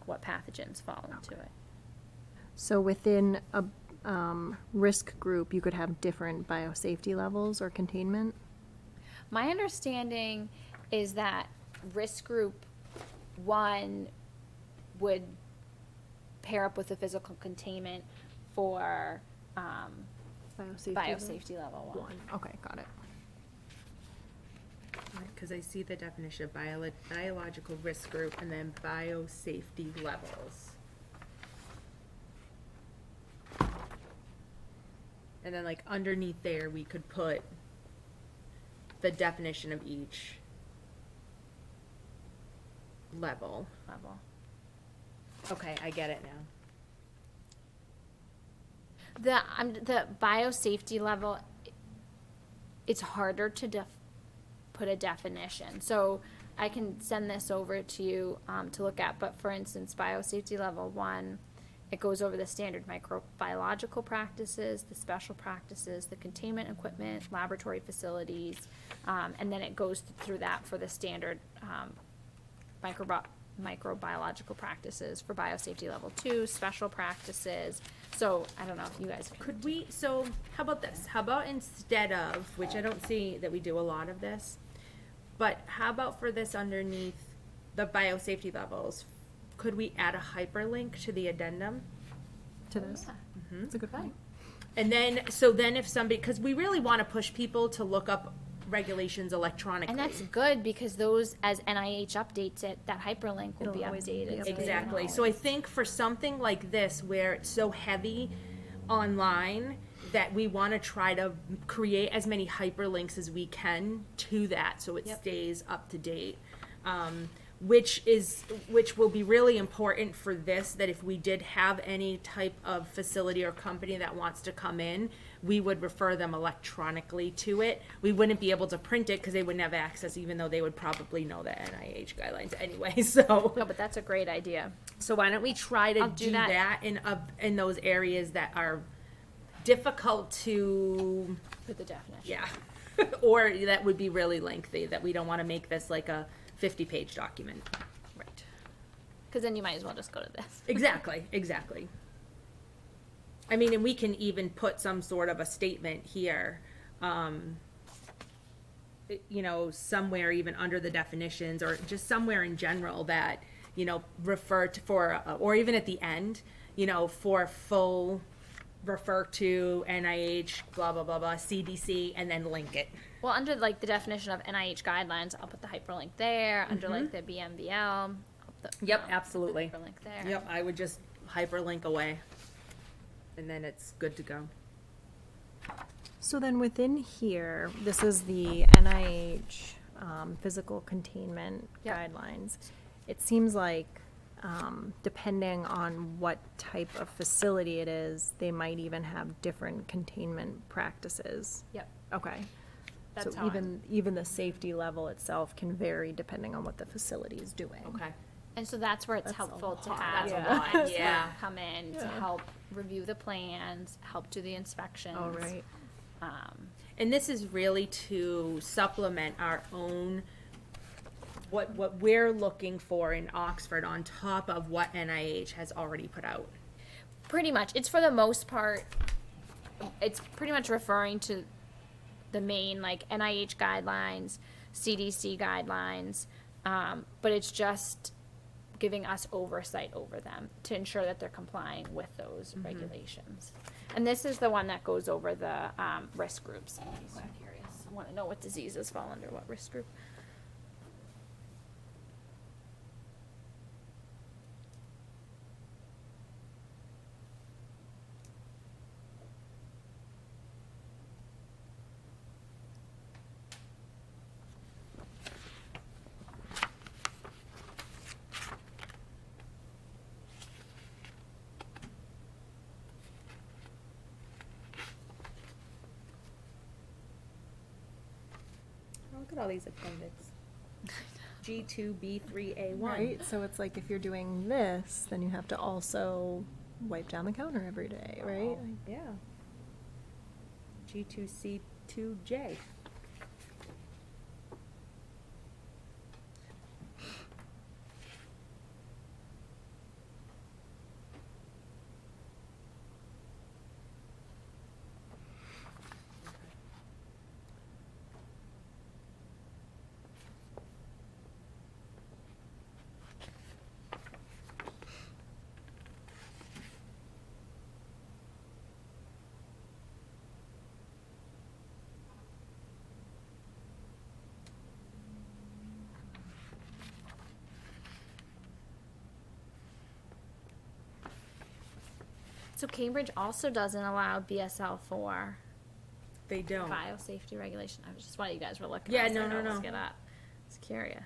What pathogens fall into it. So within a risk group, you could have different biosafety levels or containment? My understanding is that risk group 1 would pair up with the physical containment for biosafety level 1. Okay, got it. Because I see the definition of biological risk group and then biosafety levels. And then like underneath there, we could put the definition of each level. Okay, I get it now. The biosafety level, it's harder to put a definition. So I can send this over to you to look at. But for instance, biosafety level 1, it goes over the standard microbiological practices, the special practices, the containment equipment, laboratory facilities, and then it goes through that for the standard microbiological practices for biosafety level 2, special practices. So I don't know if you guys Could we, so how about this? How about instead of, which I don't see that we do a lot of this, but how about for this underneath the biosafety levels, could we add a hyperlink to the addendum? To this? That's a good point. And then, so then if somebody, because we really want to push people to look up regulations electronically. And that's good because those, as NIH updates it, that hyperlink will It'll be always be updated. updated. so they Exactly. know. So I think for something like this, where it's so heavy online, that we want to try to create as many hyperlinks as we can to that, so it stays up to date. Which will be really important for this, that if we did have any type of facility or company that wants to come in, we would refer them electronically to it. We wouldn't be able to print it because they wouldn't have access, even though they would probably know the NIH guidelines anyway, so. No, but that's a great idea. So why don't we try to I'll do do that. that in those areas that are difficult to, With the definition. yeah. Or that would be really lengthy, that we don't want to make this like a 50-page document. Right. Because then you might as well just go to this. Exactly. I mean, and we can even put some sort of a statement here, you know, somewhere even under the definitions, or just somewhere in general that, you know, refer to for, or even at the end, you know, for full, refer to NIH, blah, blah, blah, blah, CDC, and then link it. Well, under like the definition of NIH guidelines, I'll put the hyperlink there. Under like the BMVL, I'll put the, Yep, absolutely. hyperlink there. Yep, I would just hyperlink away, and then it's good to go. So then within here, this is the NIH physical containment Yep. guidelines. It seems like depending on what type of facility it is, they might even have different containment practices. Yep. Okay. That's So how even the safety level itself can vary depending on what the facility is doing. Okay. And so that's where it's That's a helpful to lot. have That's a an lot, expert yeah. come in to Yeah. help review the plans, help do the inspections. Oh, right. And this is really to supplement our own, what we're looking for in Oxford on top of what NIH has already put out. Pretty much. It's for the most part, it's pretty much referring to the main like NIH guidelines, CDC guidelines, but it's just giving us oversight over them to ensure that they're complying with those regulations. And this is the one that goes over the risk groups. I'm curious. I want to know what diseases fall under what risk group. Look at all these appendix. G2B3A1. Right, so it's like if you're doing this, then you have to also wipe down the counter every day, right? Yeah. G2C2J. So Cambridge also doesn't allow BSL for They don't. biosafety regulation. I was just while you guys were looking. Yeah, I was no, like, no, oh, let's no. get up. I was curious.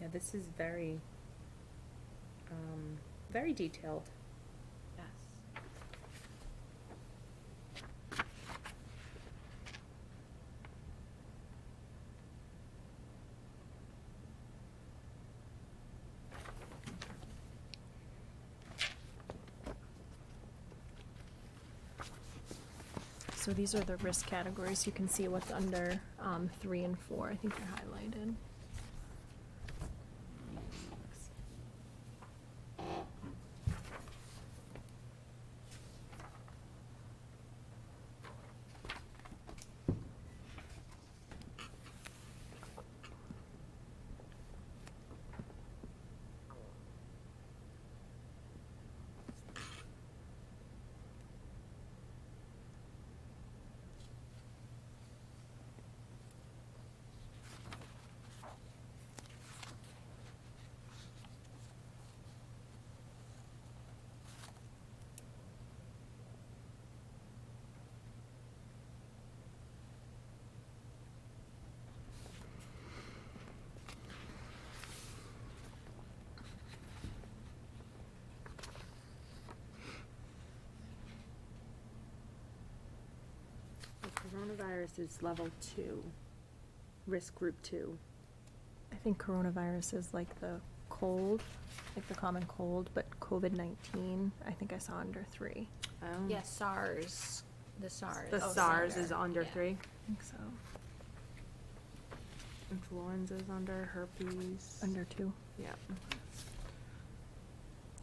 Yeah, this is very, very detailed. Yes. So these are the risk categories. You can see what's under 3 and 4. I think they're highlighted. Coronavirus is level 2, risk group 2. I think coronavirus is like the cold, like the common cold, but COVID-19, I think I saw under 3. Yeah, SARS, the SARS. The SARS is under 3. I think so. Influenza's under, herpes. Under 2. Yeah.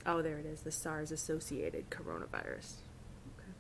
Oh, there it is, the SARS-associated coronavirus. Okay.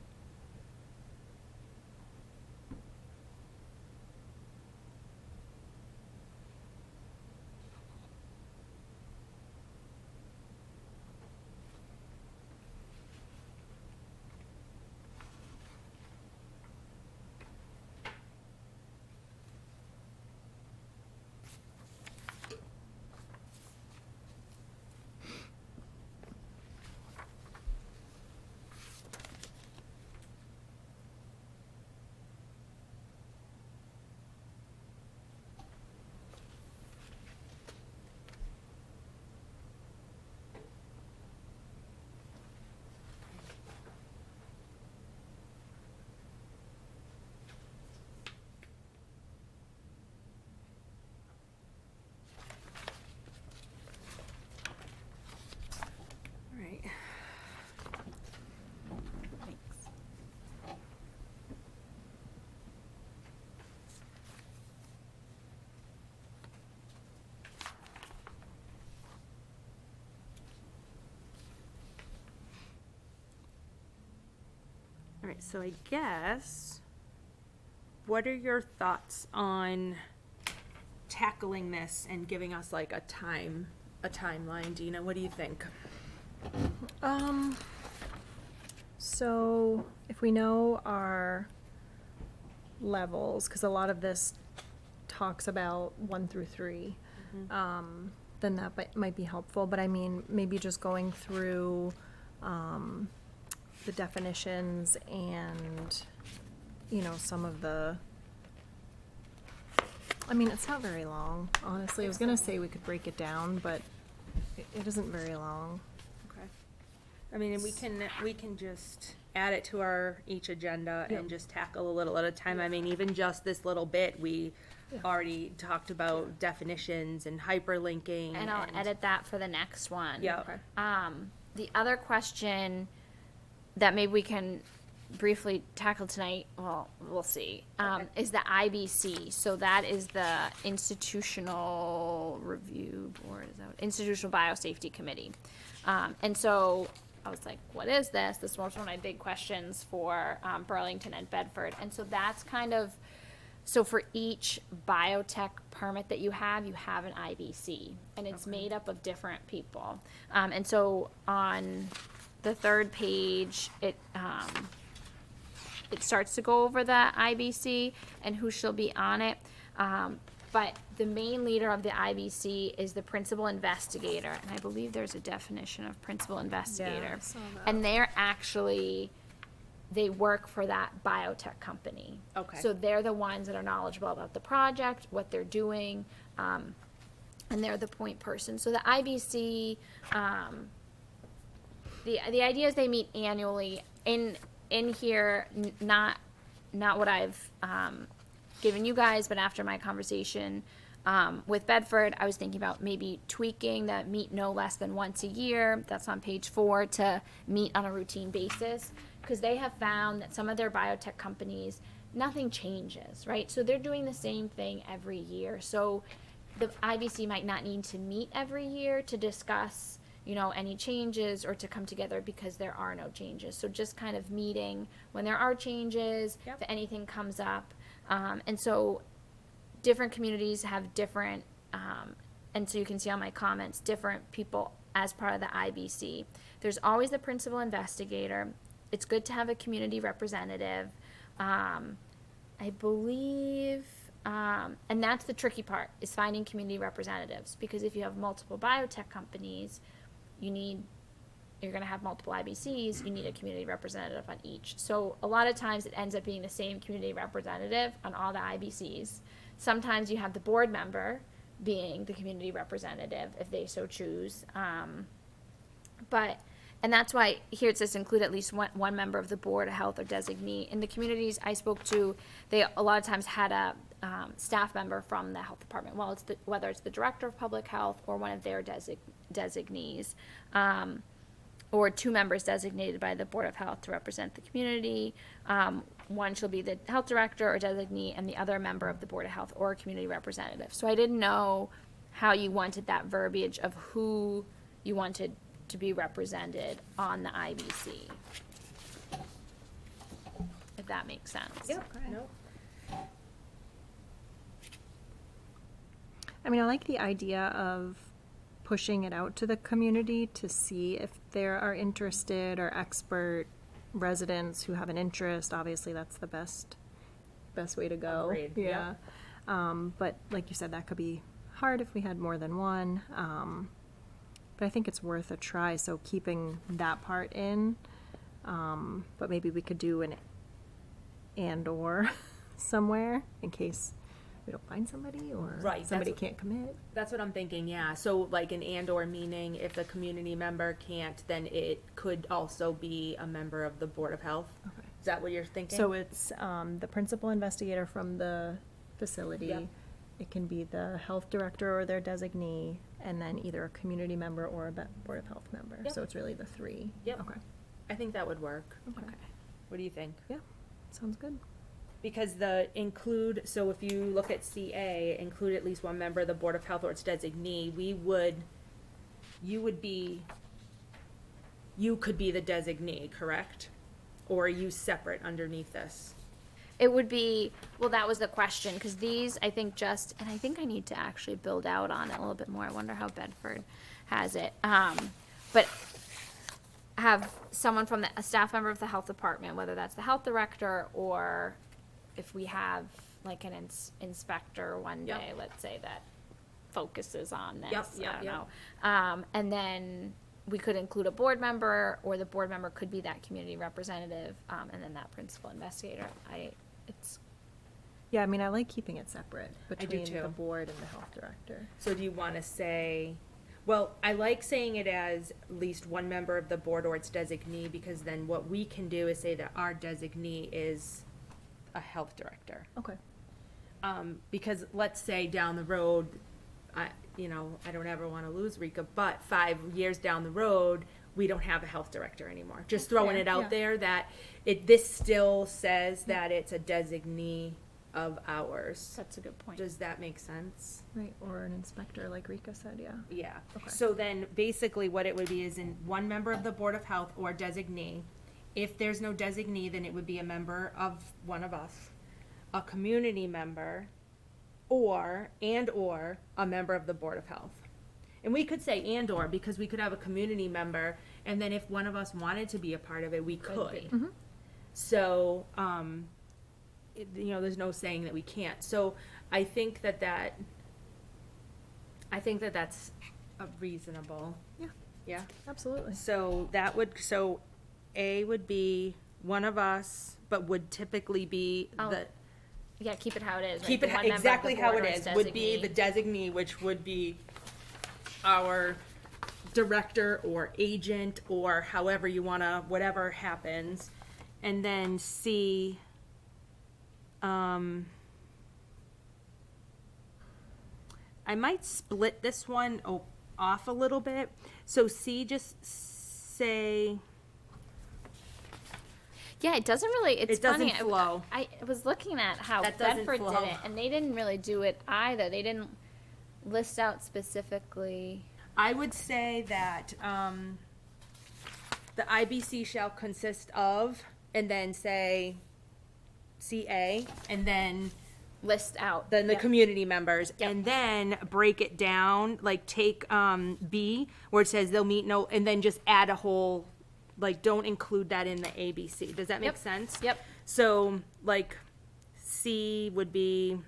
All right. Thanks. All right, so I guess, what are your thoughts on tackling this and giving us like a timeline? Dina, what do you think? So if we know our levels, because a lot of this talks about 1 through 3, then that might be helpful. But I mean, maybe just going through the definitions and, you know, some of the, I mean, it's not very long, honestly. I was gonna say we could break it down, but it isn't very long. Okay. I mean, and we can just add it to our each agenda Yep. and just tackle a little at a time. I mean, even just this little bit, we Yeah. already talked about definitions and hyperlinking. And I'll edit that for the next one. Yeah. Okay. The other question that maybe we can briefly tackle tonight, well, we'll see, is the IBC. So that is the Institutional Review Board, is that Institutional Biosafety Committee. And so I was like, what is this? This was one of my big questions for Burlington and Bedford. And so that's kind of, so for each biotech permit that you have an IBC, and it's made up of different people. And so on the 3rd page, it starts to go over the IBC and who shall be on it. But the main leader of the IBC is the principal investigator, and I believe there's a definition of principal investigator. I saw that. And they're actually, they work for that biotech company. Okay. So they're the ones that are knowledgeable about the project, what they're doing, and they're the point person. So the IBC, the idea is they meet annually. In here, not what I've given you guys, but after my conversation with Bedford, I was thinking about maybe tweaking that meet no less than once a year. That's on page 4, to meet on a routine basis, because they have found that some of their biotech companies, nothing changes, right? So they're doing the same thing every year. So the IBC might not need to meet every year to discuss, you know, any changes or to come together because there are no changes. So just kind of meeting when there are changes, Yep. if anything comes up. And so different communities have different, and so you can see on my comments, different people as part of the IBC. There's always the principal investigator. It's good to have a community representative. I believe, and that's the tricky part, is finding community representatives, because if you have multiple biotech companies, you're gonna have multiple IBCs, you need a community representative on each. So a lot of times it ends up being the same community representative on all the IBCs. Sometimes you have the board member being the community representative if they so choose. But And that's why here it says include at least one member of the Board of Health or designee. In the communities I spoke to, they a lot of times had a staff member from the health department, whether it's the director of public health or one of their designees, or 2 members designated by the Board of Health to represent the community. One shall be the health director or designee, and the other a member of the Board of Health or a community representative. So I didn't know how you wanted that verbiage of who you wanted to be represented on the IBC. If that makes sense. Yep, no. I mean, I like the idea of pushing it out to the community to see if there are interested or expert residents who have an interest. Obviously, that's the best way to go. Agreed, Yeah. But like you said, that could be hard if we had more than one. But I think it's worth a try, so keeping that part in. But maybe we could do an and/or somewhere in case we don't find somebody or Right, somebody that's can't commit. That's what I'm thinking, yeah. So like an and/or meaning if the community member can't, then it could also be a member of the Board of Health. Okay. Is that what you're thinking? So it's the principal investigator from the facility. Yep. It can be the health director or their designee, and then either a community member or a Board of Health member. Yep. So it's really the 3. Yep. Okay. I think that would work. Okay. What do you think? Yeah, sounds good. Because so if you look at CA, include at least one member of the Board of Health or its designee, you could be the designee, correct? Or are you separate underneath this? It would be, well, that was the question, because these, I think and I think I need to actually build out on it a little bit more. I wonder how Bedford has it. But have someone from a staff member of the health department, whether that's the health director or if we have like an inspector one Yep. day, let's say, that focuses on this. Yep, yep, I don't yep. know. And then we could include a board member, or the board member could be that community representative, and then that principal investigator. Yeah, I mean, I like keeping it separate do between too. the board and the health director. So do you want to say, well, I like saying it as at least one member of the board or its designee, because then what we can do is say that our designee is a health director. Okay. Because let's say down the road, I don't ever want to lose Rika, but 5 years down the road, we don't have a health director anymore. Just throwing fair, it out yeah. there that this still says that it's a designee of ours. That's a good point. Does that make sense? Right, or an inspector, like Rika said, yeah. Yeah. Okay. So then basically what it would be is in one member of the Board of Health or designee. If there's no designee, then it would be a member of one of us, a community member, or a member of the Board of Health. And we could say and/or because we could have a community member, and then if one of us wanted to be a part of it, we could. be. Mm-hmm. So, there's no saying that we can't. So I think that's a reasonable. Yeah, Yeah. absolutely. So A would be one of us, but would typically be Oh, the. Yeah, keep it how it is. Right? Keep The it one member of exactly the how board it or its is, would be designee. the designee, which would be our director or agent or however you wanna, whatever happens. And then C, I might split this one off a little bit. So C, just say, Yeah, it doesn't really. It's It doesn't funny. flow. I was looking at how That doesn't Bedford flow. did it, and they didn't really do it either. They didn't list out specifically. I would say that the IBC shall consist of, and then say CA, and then List out. the Yep. community members, Yep. and then break it down, like take B, where it says they'll meet and then just add a whole, like, don't include that in the ABC. Does that make Yep. sense? Yep. So, like, C would be,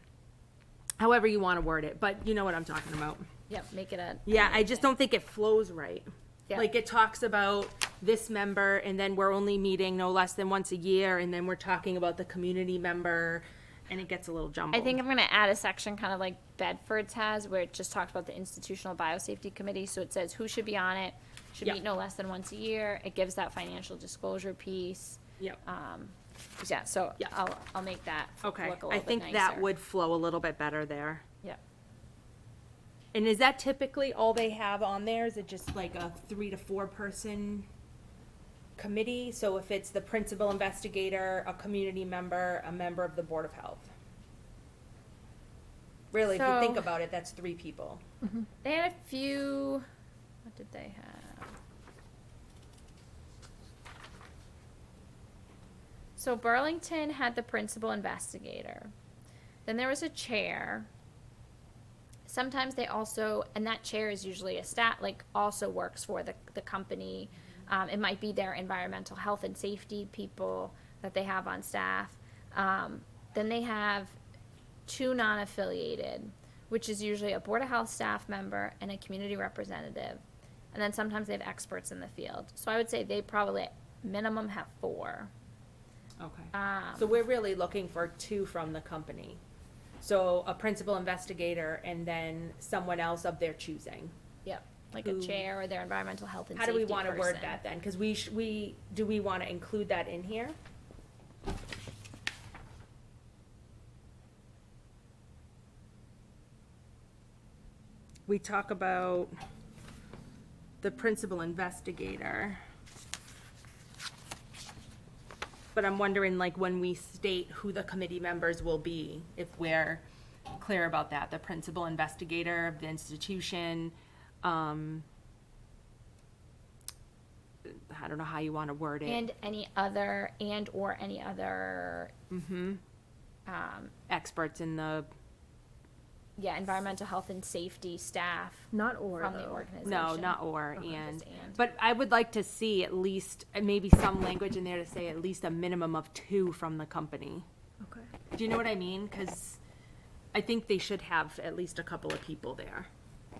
however you want to word it, but you know what I'm talking about. Yep. Make it a. Yeah, I just don't think it flows right. Yeah. Like, it talks about this member, and then we're only meeting no less than once a year, and then we're talking about the community member, and it gets a little jumbled. I think I'm going to add a section kind of like Bedford's has, where it just talks about the institutional biosafety committee. So it says who should be on it, should Yep. meet no less than once a year. It gives that financial disclosure piece. Yep. Yeah, so Yeah. I'll make that Okay, look a little I bit think nicer. that would flow a little bit better there. Yep. And is that typically all they have on there? Is it just like a 3 to 4 person committee? So if it's the principal investigator, a community member, a member of the Board of Health? Really, if you think So- about it, that's 3 people. They had a few, what did they have? So Burlington had the principal investigator. Then there was a chair. Sometimes they also, and that chair is usually a also works for the company. It might be their environmental health and safety people that they have on staff. Then they have 2 non-affiliated, which is usually a Board of Health staff member and a community representative. And then sometimes they have experts in the field. So I would say they probably minimum have 4. Okay. So we're really looking for 2 from the company. So a principal investigator and then someone else of their choosing. Yep, like a Who- chair or their environmental health and How do safety we want to word person. that then? Because do we want to include that in here? We talk about the principal investigator. But I'm wondering, like, when we state who the committee members will be, if we're clear about that, the principal investigator of the institution, I don't know how you want to word it. And any other, or any other, Experts in the, environmental health and safety staff Not or, from the though. organization. no, not or, Okay, and. just and. But I would like to see at least, maybe some language in there to say at least a minimum of 2 from the company. Okay. Do you know what I mean? Because I think they should have at least a couple of people there.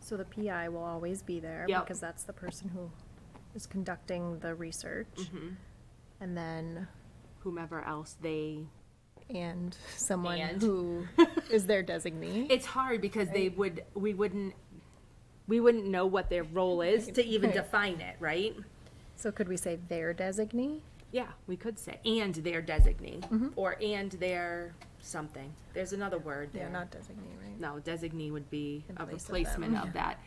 So the PI will always be there Yep. because that's the person who is conducting the research. And then, Whomever else they, and someone And. who is their designee. it's hard because we wouldn't know what their role is to even Right. define it, right? So could we say their designee? Yeah, we could say, and their designee, or and their something. There's another word there. Yeah, not designee, right? No, designee would be In a place of replacement them. of that.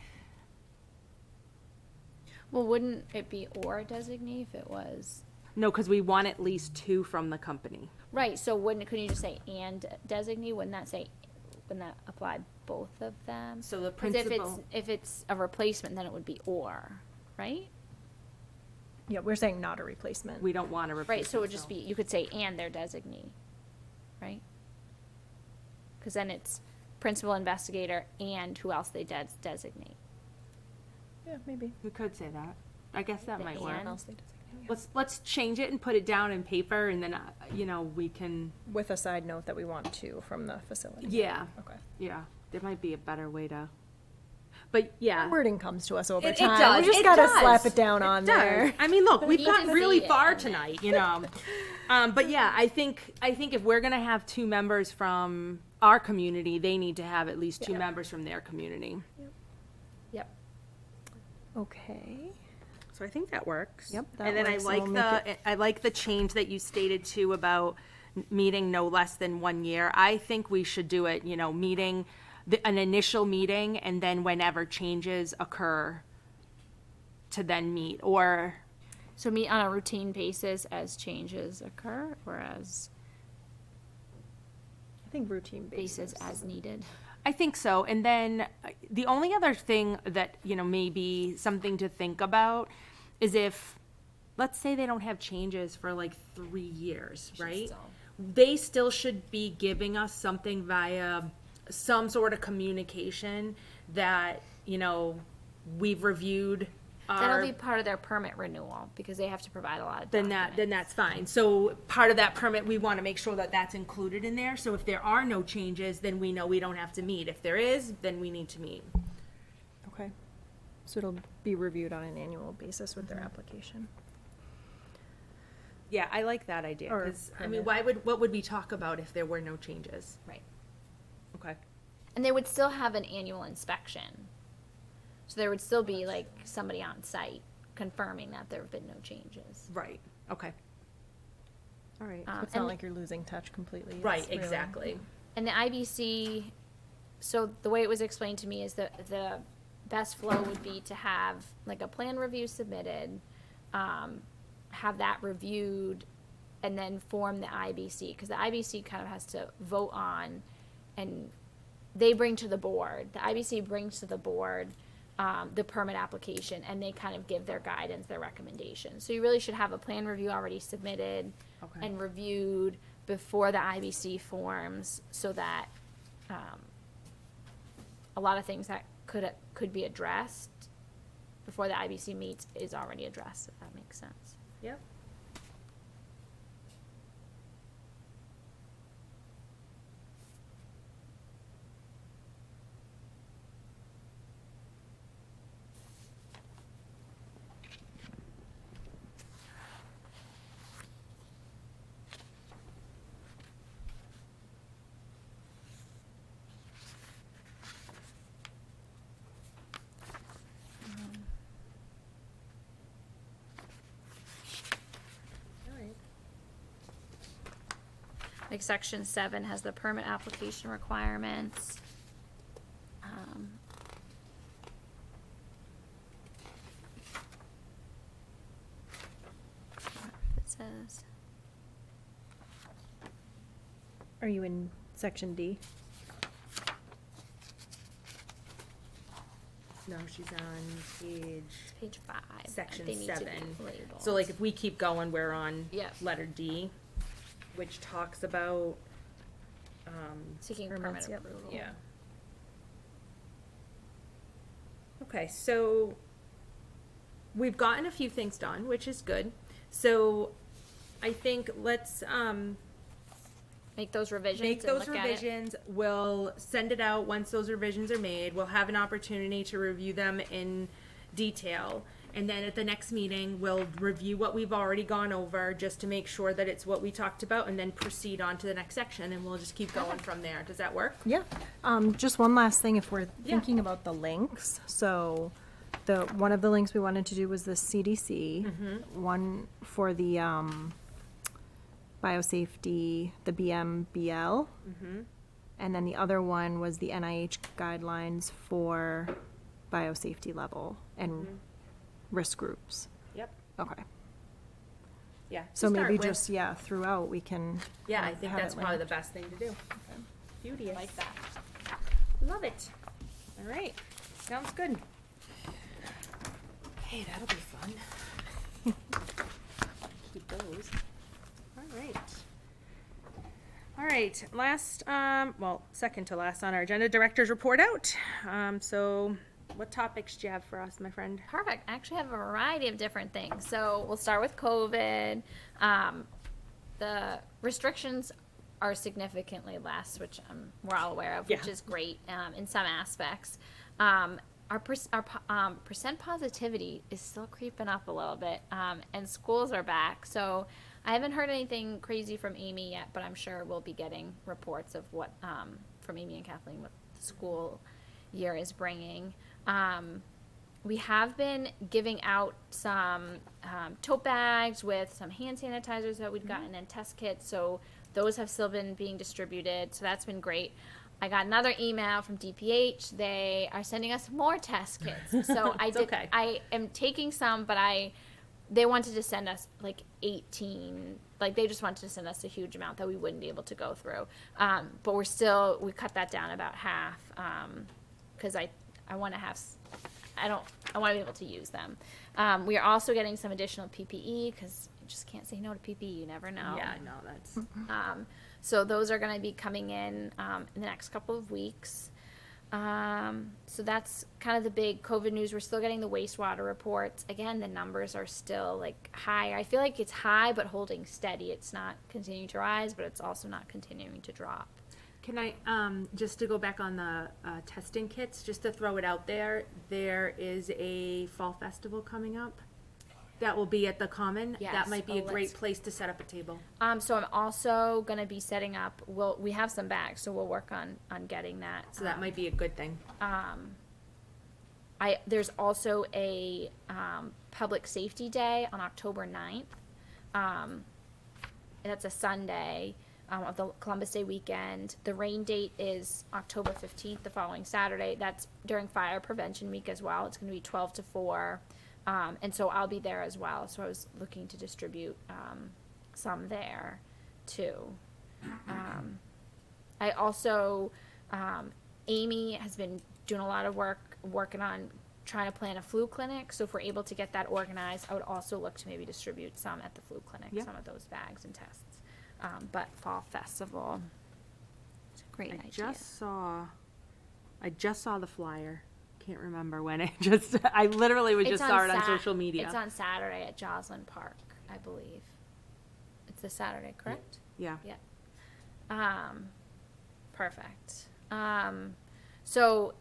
Well, wouldn't it be or designee if it was? No, because we want at least 2 from the company. Right, so couldn't you just say and designee? Wouldn't that apply both of them? So the 'Cause principal, if it's a replacement, then it would be or, right? Yeah, we're saying not a replacement. we don't want to replace. Right, so it would just be, you could say and their designee, right? Because then it's principal investigator and who else they designate. Yeah, maybe. We could say that. I guess that The might work. and. Else they designate, yeah. Let's change it and put it down in paper, and then we can. With a side note that we want 2 from the facility. Yeah, Okay. yeah. There might be a better way to. But yeah. Wording comes to us over It time. does. We just It gotta does. slap it down It on does. there. I mean, look, we've need to gotten really see it far in there. tonight, But yeah, I think if we're gonna have 2 members from our community, they need to have at least 2 Yeah. members from their community. Yep. Okay. So I think that works. Yep, that And then works, and we'll make I like the change that you stated too about meeting no less than 1 year. I think we should do it, meeting, an initial meeting, and then whenever changes occur, to then meet, or, So meet on a routine basis as changes occur, or as I think routine basis. basis as needed? I think so. And then the only other thing that, may be something to think about is if, let's say they don't have changes for like 3 years, right? still- They still should be giving us something via some sort of communication that, we've reviewed our. That'll be part of their permit renewal, because they have to provide a lot of Then documents. that's fine. So part of that permit, we want to make sure that that's included in there. So if there are no changes, then we know we don't have to meet. If there is, then we need to meet. Okay. So it'll be reviewed on an annual basis with their application. Yeah, I like that idea. Or 'Cause, permit. what would we talk about if there were no changes? Right. Okay. And they would still have an annual inspection. So there would still be like somebody on site confirming that there have been no changes. Right, okay. All right. It's not like you're losing touch completely. Right, It's really- exactly. And the IBC, so the way it was explained to me is that the best flow would be to have like a plan review submitted, have that reviewed, and then form the IBC, because the IBC kind of has to vote on, and they bring to the board, the IBC brings to the board the permit application, and they kind of give their guidance, their recommendations. So you really should have a plan review already submitted Okay. and reviewed before the IBC forms, so that a lot of things that could be addressed before the IBC meets is already addressed, if that makes sense. Yep. All right. Like section 7 has the permit application requirements. It says, Are you in section D? No, she's on page, it's page 5. section They need to be 7. labeled. So like if we keep going, we're on Yep. letter D, which talks about, Seeking Permits, permit yep. approval. yeah. Okay, so we've gotten a few things done, which is good. So I think let's, Make those revisions make and those look at it. revisions. We'll send it out once those revisions are made. We'll have an opportunity to review them in detail. And then at the next meeting, we'll review what we've already gone over just to make sure that it's what we talked about, and then proceed on to the next section, and we'll just keep going from there. Does that work? Yeah. Just one last thing, if we're Yeah. thinking about the links, so one of the links we wanted to do was the CDC, one for the, Biosafety, the BMBL. And then the other one was the NIH guidelines for biosafety level and risk groups. Yep. Okay. Yeah. So to start maybe with. just, throughout, we can. Yeah, I have- think have that's it probably the linked. best thing to do. Beauteous. Like that. Love it. All right. Sounds good. Hey, that'll be fun. Keep those. All right. All right. Last, second to last on our agenda, director's report out. So what topics do you have for us, my friend? Perfect. I actually have a variety of different things. So we'll start with COVID. The restrictions are significantly less, which we're all aware of, which Yeah. is great in some aspects. Our percent positivity is still creeping up a little bit, and schools are back. So I haven't heard anything crazy from Amy yet, but I'm sure we'll be getting reports of what from Amy and Kathleen what the school year is bringing. We have been giving out some tote bags with some hand sanitizers that we'd gotten and test kits, so those have still been being distributed, so that's been great. I got another email from DPH. They are sending us more test kits. So okay. I am taking some, but they wanted to send us like 18, like they just wanted to send us a huge amount that we wouldn't be able to go through. But we cut that down about half, because I want to have, I want to be able to use them. We are also getting some additional PPE, because you just can't say no to PPE, you never know. Yeah, I know that's. So those are going to be coming in the next couple of weeks. So that's kind of the big COVID news. We're still getting the wastewater reports. Again, the numbers are still like high. I feel like it's high but holding steady. It's not continuing to rise, but it's also not continuing to drop. Can I, just to go back on the testing kits, just to throw it out there, there is a fall festival coming up that will be at the Common. Yes. That might be a Oh, great let's- place to set up a table. So I'm also going to be setting up, we have some bags, so we'll work on getting that. So that might be a good thing. There's also a Public Safety Day on October 9th. And that's a Sunday of the Columbus Day weekend. The rain date is October 15th, the following Saturday. That's during Fire Prevention Week as well. It's going to be 12 to 4. And so I'll be there as well. So I was looking to distribute some there too. I also, Amy has been doing a lot of working on trying to plan a flu clinic. So if we're able to get that organized, I would also look to maybe distribute some at the flu clinic, Yep. some of those bags and tests. But Fall Festival, it's a great idea. I just saw the flyer. Can't remember when I literally It's just on saw it on Sat- social media. It's on Saturday at Joslin Park, I believe. It's this Saturday, correct? Yeah. Yeah. Perfect. So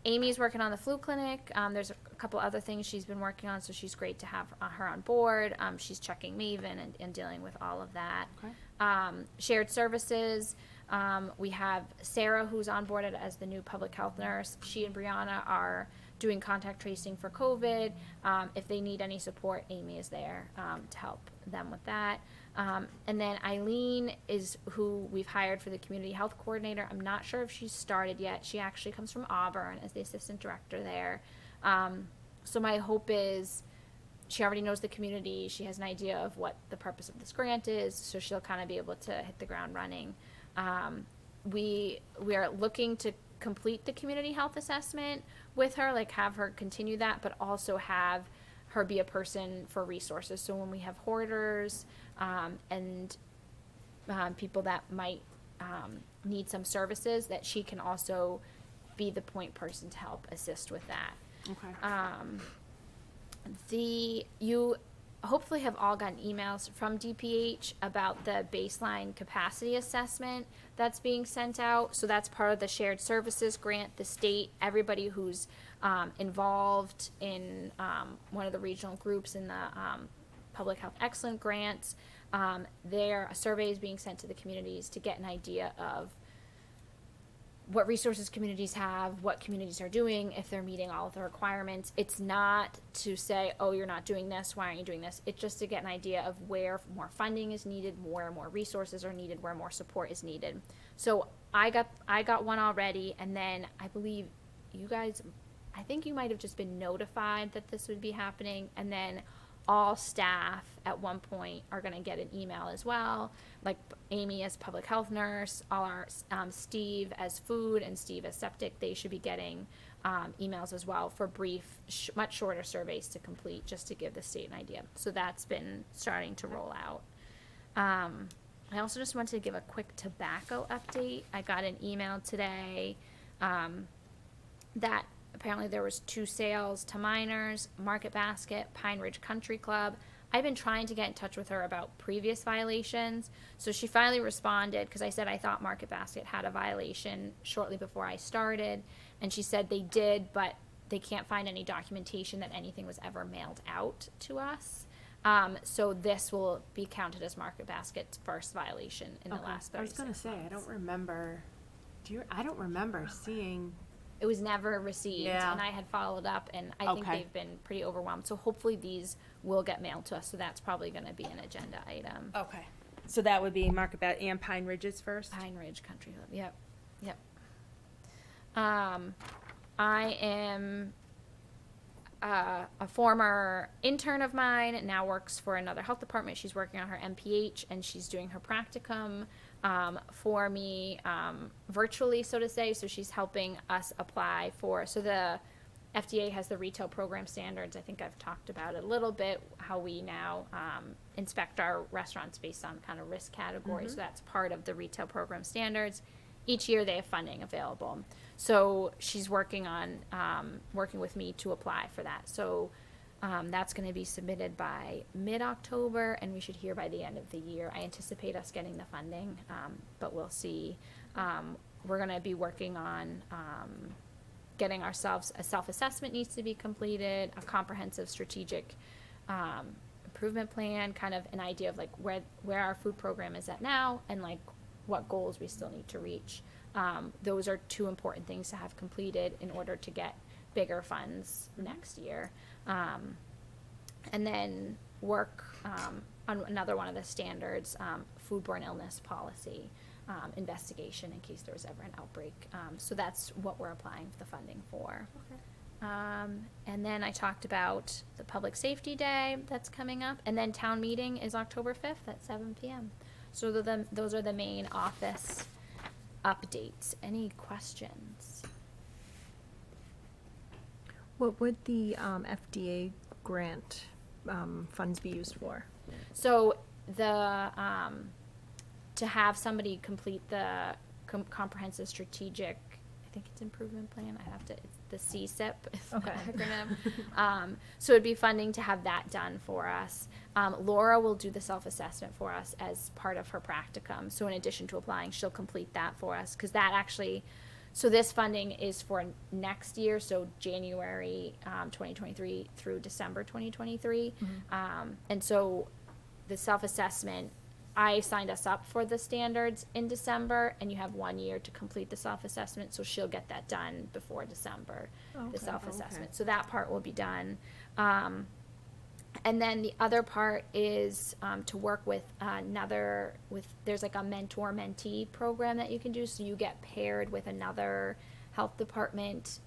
Amy's working on the flu clinic. There's a couple other things she's been working on, so she's great to have her on board. She's checking Maven and dealing with all of that. Okay. Shared services. We have Sarah, who's on board as the new public health nurse. She and Brianna are doing contact tracing for COVID. If they need any support, Amy is there to help them with that. And then Eileen is who we've hired for the community health coordinator. I'm not sure if she's started yet. She actually comes from Auburn as the assistant director there. So my hope is she already knows the community. She has an idea of what the purpose of this grant is, so she'll kind of be able to hit the ground running. We are looking to complete the community health assessment with her, like have her continue that, but also have her be a person for resources. So when we have hoarders and people that might need some services, that she can also be the point person to help assist with that. Okay. You hopefully have all gotten emails from DPH about the baseline capacity assessment that's being sent out. So that's part of the shared services grant. The state, everybody who's involved in one of the regional groups in the Public Health Excellent grants, a survey is being sent to the communities to get an idea of what resources communities have, what communities are doing, if they're meeting all of the requirements. It's not to say, oh, you're not doing this, why aren't you doing this? It's just to get an idea of where more funding is needed, where more resources are needed, where more support is needed. So I got one already, and then I believe you guys, I think you might have just been notified that this would be happening, and then all staff at one point are going to get an email as well, like Amy as public health nurse, all our Steve as food and Steve as septic. They should be getting emails as well for brief, much shorter surveys to complete, just to give the state an idea. So that's been starting to roll out. I also just wanted to give a quick tobacco update. I got an email today that apparently there was 2 sales to minors, Market Basket, Pine Ridge Country Club. I've been trying to get in touch with her about previous violations. So she finally responded, because I said I thought Market Basket had a violation shortly before I started. And she said they did, but they can't find any documentation that anything was ever mailed out to us. So this will be counted as Market Basket's first violation in the last 36 I was going to say, months. I don't remember. I don't remember seeing. It was never received, Yeah. and I had followed up, and I think Okay. they've been pretty overwhelmed. So hopefully these will get mailed to us, so that's probably going to be an agenda item. Okay. So that would be Market Bat and Pine Ridges first? Pine Ridge Country Club, yep. I am a former intern of mine, now works for another health department. She's working on her MPH, and she's doing her practicum for me virtually, so to say. So she's helping us apply for, so the FDA has the retail program standards. I think I've talked about it a little bit, how we now inspect our restaurants based on kind of risk categories. So that's part of the retail program standards. Each year they have funding available. So she's working on, working with me to apply for that. So that's going to be submitted by mid-October, and we should hear by the end of the year. I anticipate us getting the funding, but we'll see. We're going to be working on getting ourselves, a self-assessment needs to be completed, a comprehensive strategic improvement plan, kind of an idea of like where our food program is at now, and like what goals we still need to reach. Those are 2 important things to have completed in order to get bigger funds next year. And then work on another one of the standards, foodborne illness policy investigation in case there was ever an outbreak. So that's what we're applying for the funding for. And then I talked about the Public Safety Day that's coming up, and then town meeting is October 5th at 7 p.m. So those are the main office updates. Any questions? What would the FDA grant funds be used for? So the to have somebody complete the comprehensive strategic, I think it's improvement plan. I have to. It's the CSIP is Okay. the acronym. So it'd be funding to have that done for us. Laura will do the self-assessment for us as part of her practicum. So in addition to applying, she'll complete that for us because that actually. So this funding is for next year, so January 2023 through December 2023. And so the self-assessment, I signed us up for the standards in December, and you have 1 year to complete the self-assessment, so she'll get that done before December, Okay. the self-assessment. So that part will be done. And then the other part is to work with there's like a mentor-mentee program that you can do. So you get paired with another health department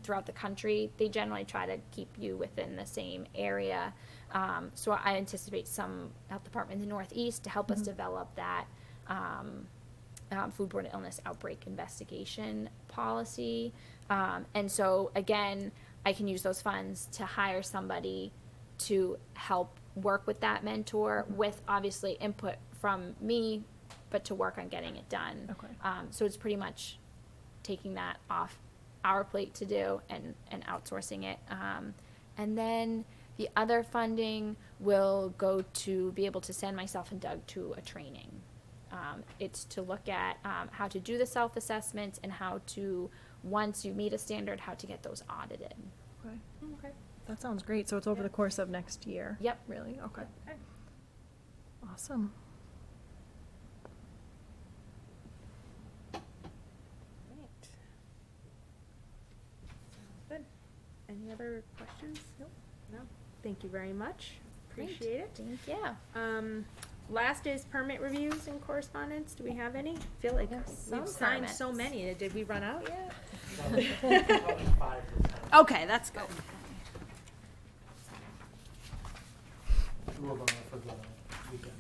throughout the country. They generally try to keep you within the same area. So I anticipate some health department in the Northeast to help us develop that foodborne illness outbreak investigation policy. And so again, I can use those funds to hire somebody to help work with that mentor with obviously input from me, but to work on getting it done. Okay. So it's pretty much taking that off our plate to do and outsourcing it. And then the other funding will go to be able to send myself and Doug to a training. It's to look at how to do the self-assessments and how to, once you meet a standard, how to get those audited. Okay. Okay. That sounds great. So it's over the course of next year? Yep. Really? Okay. Okay. Awesome. Great. Good. Any other questions? Nope. No? Thank you very much. Appreciate it. Thank you. Last is permit reviews and correspondence. Do we have any? Feel like some we've signed so permits. many. Did we run out yet? Probably 5 to 10. Okay, that's good. Two of them are for the weekend.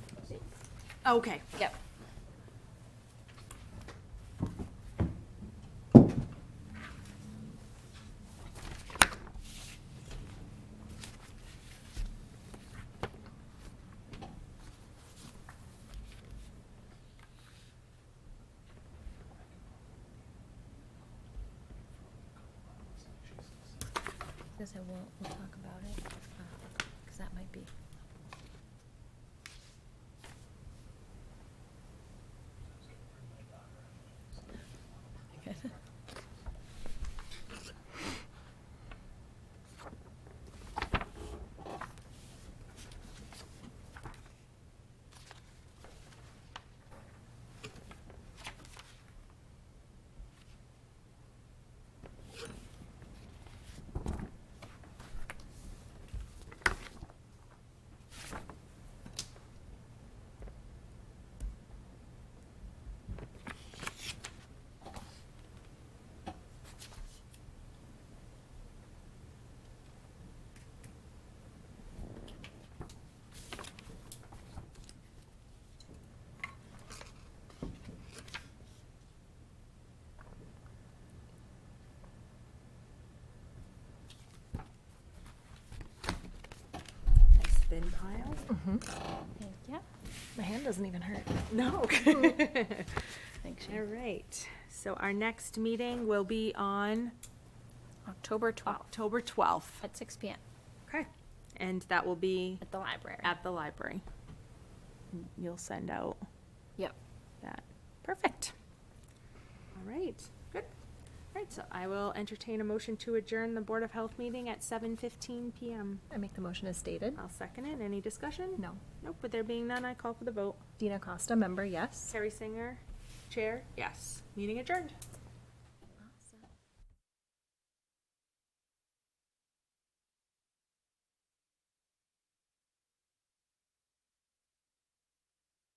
Okay. Yep. Because we'll talk about it, because that might be. Nice thin pile. Thank you. My hand doesn't even hurt. No. Thanks, All right. So our next meeting will be on October 12th October 12th. at 6 p.m. Okay. And that will be at the library. at the library. You'll send out Yep. that. Perfect. All right. Good. All right. So I will entertain a motion to adjourn the Board of Health meeting at 7:15 p.m. I make the motion as stated. I'll second it. Any discussion? No. Nope. With there being none, I call for the vote. Dina Costa, member, yes. Terry Singer, chair? Yes. Meeting adjourned.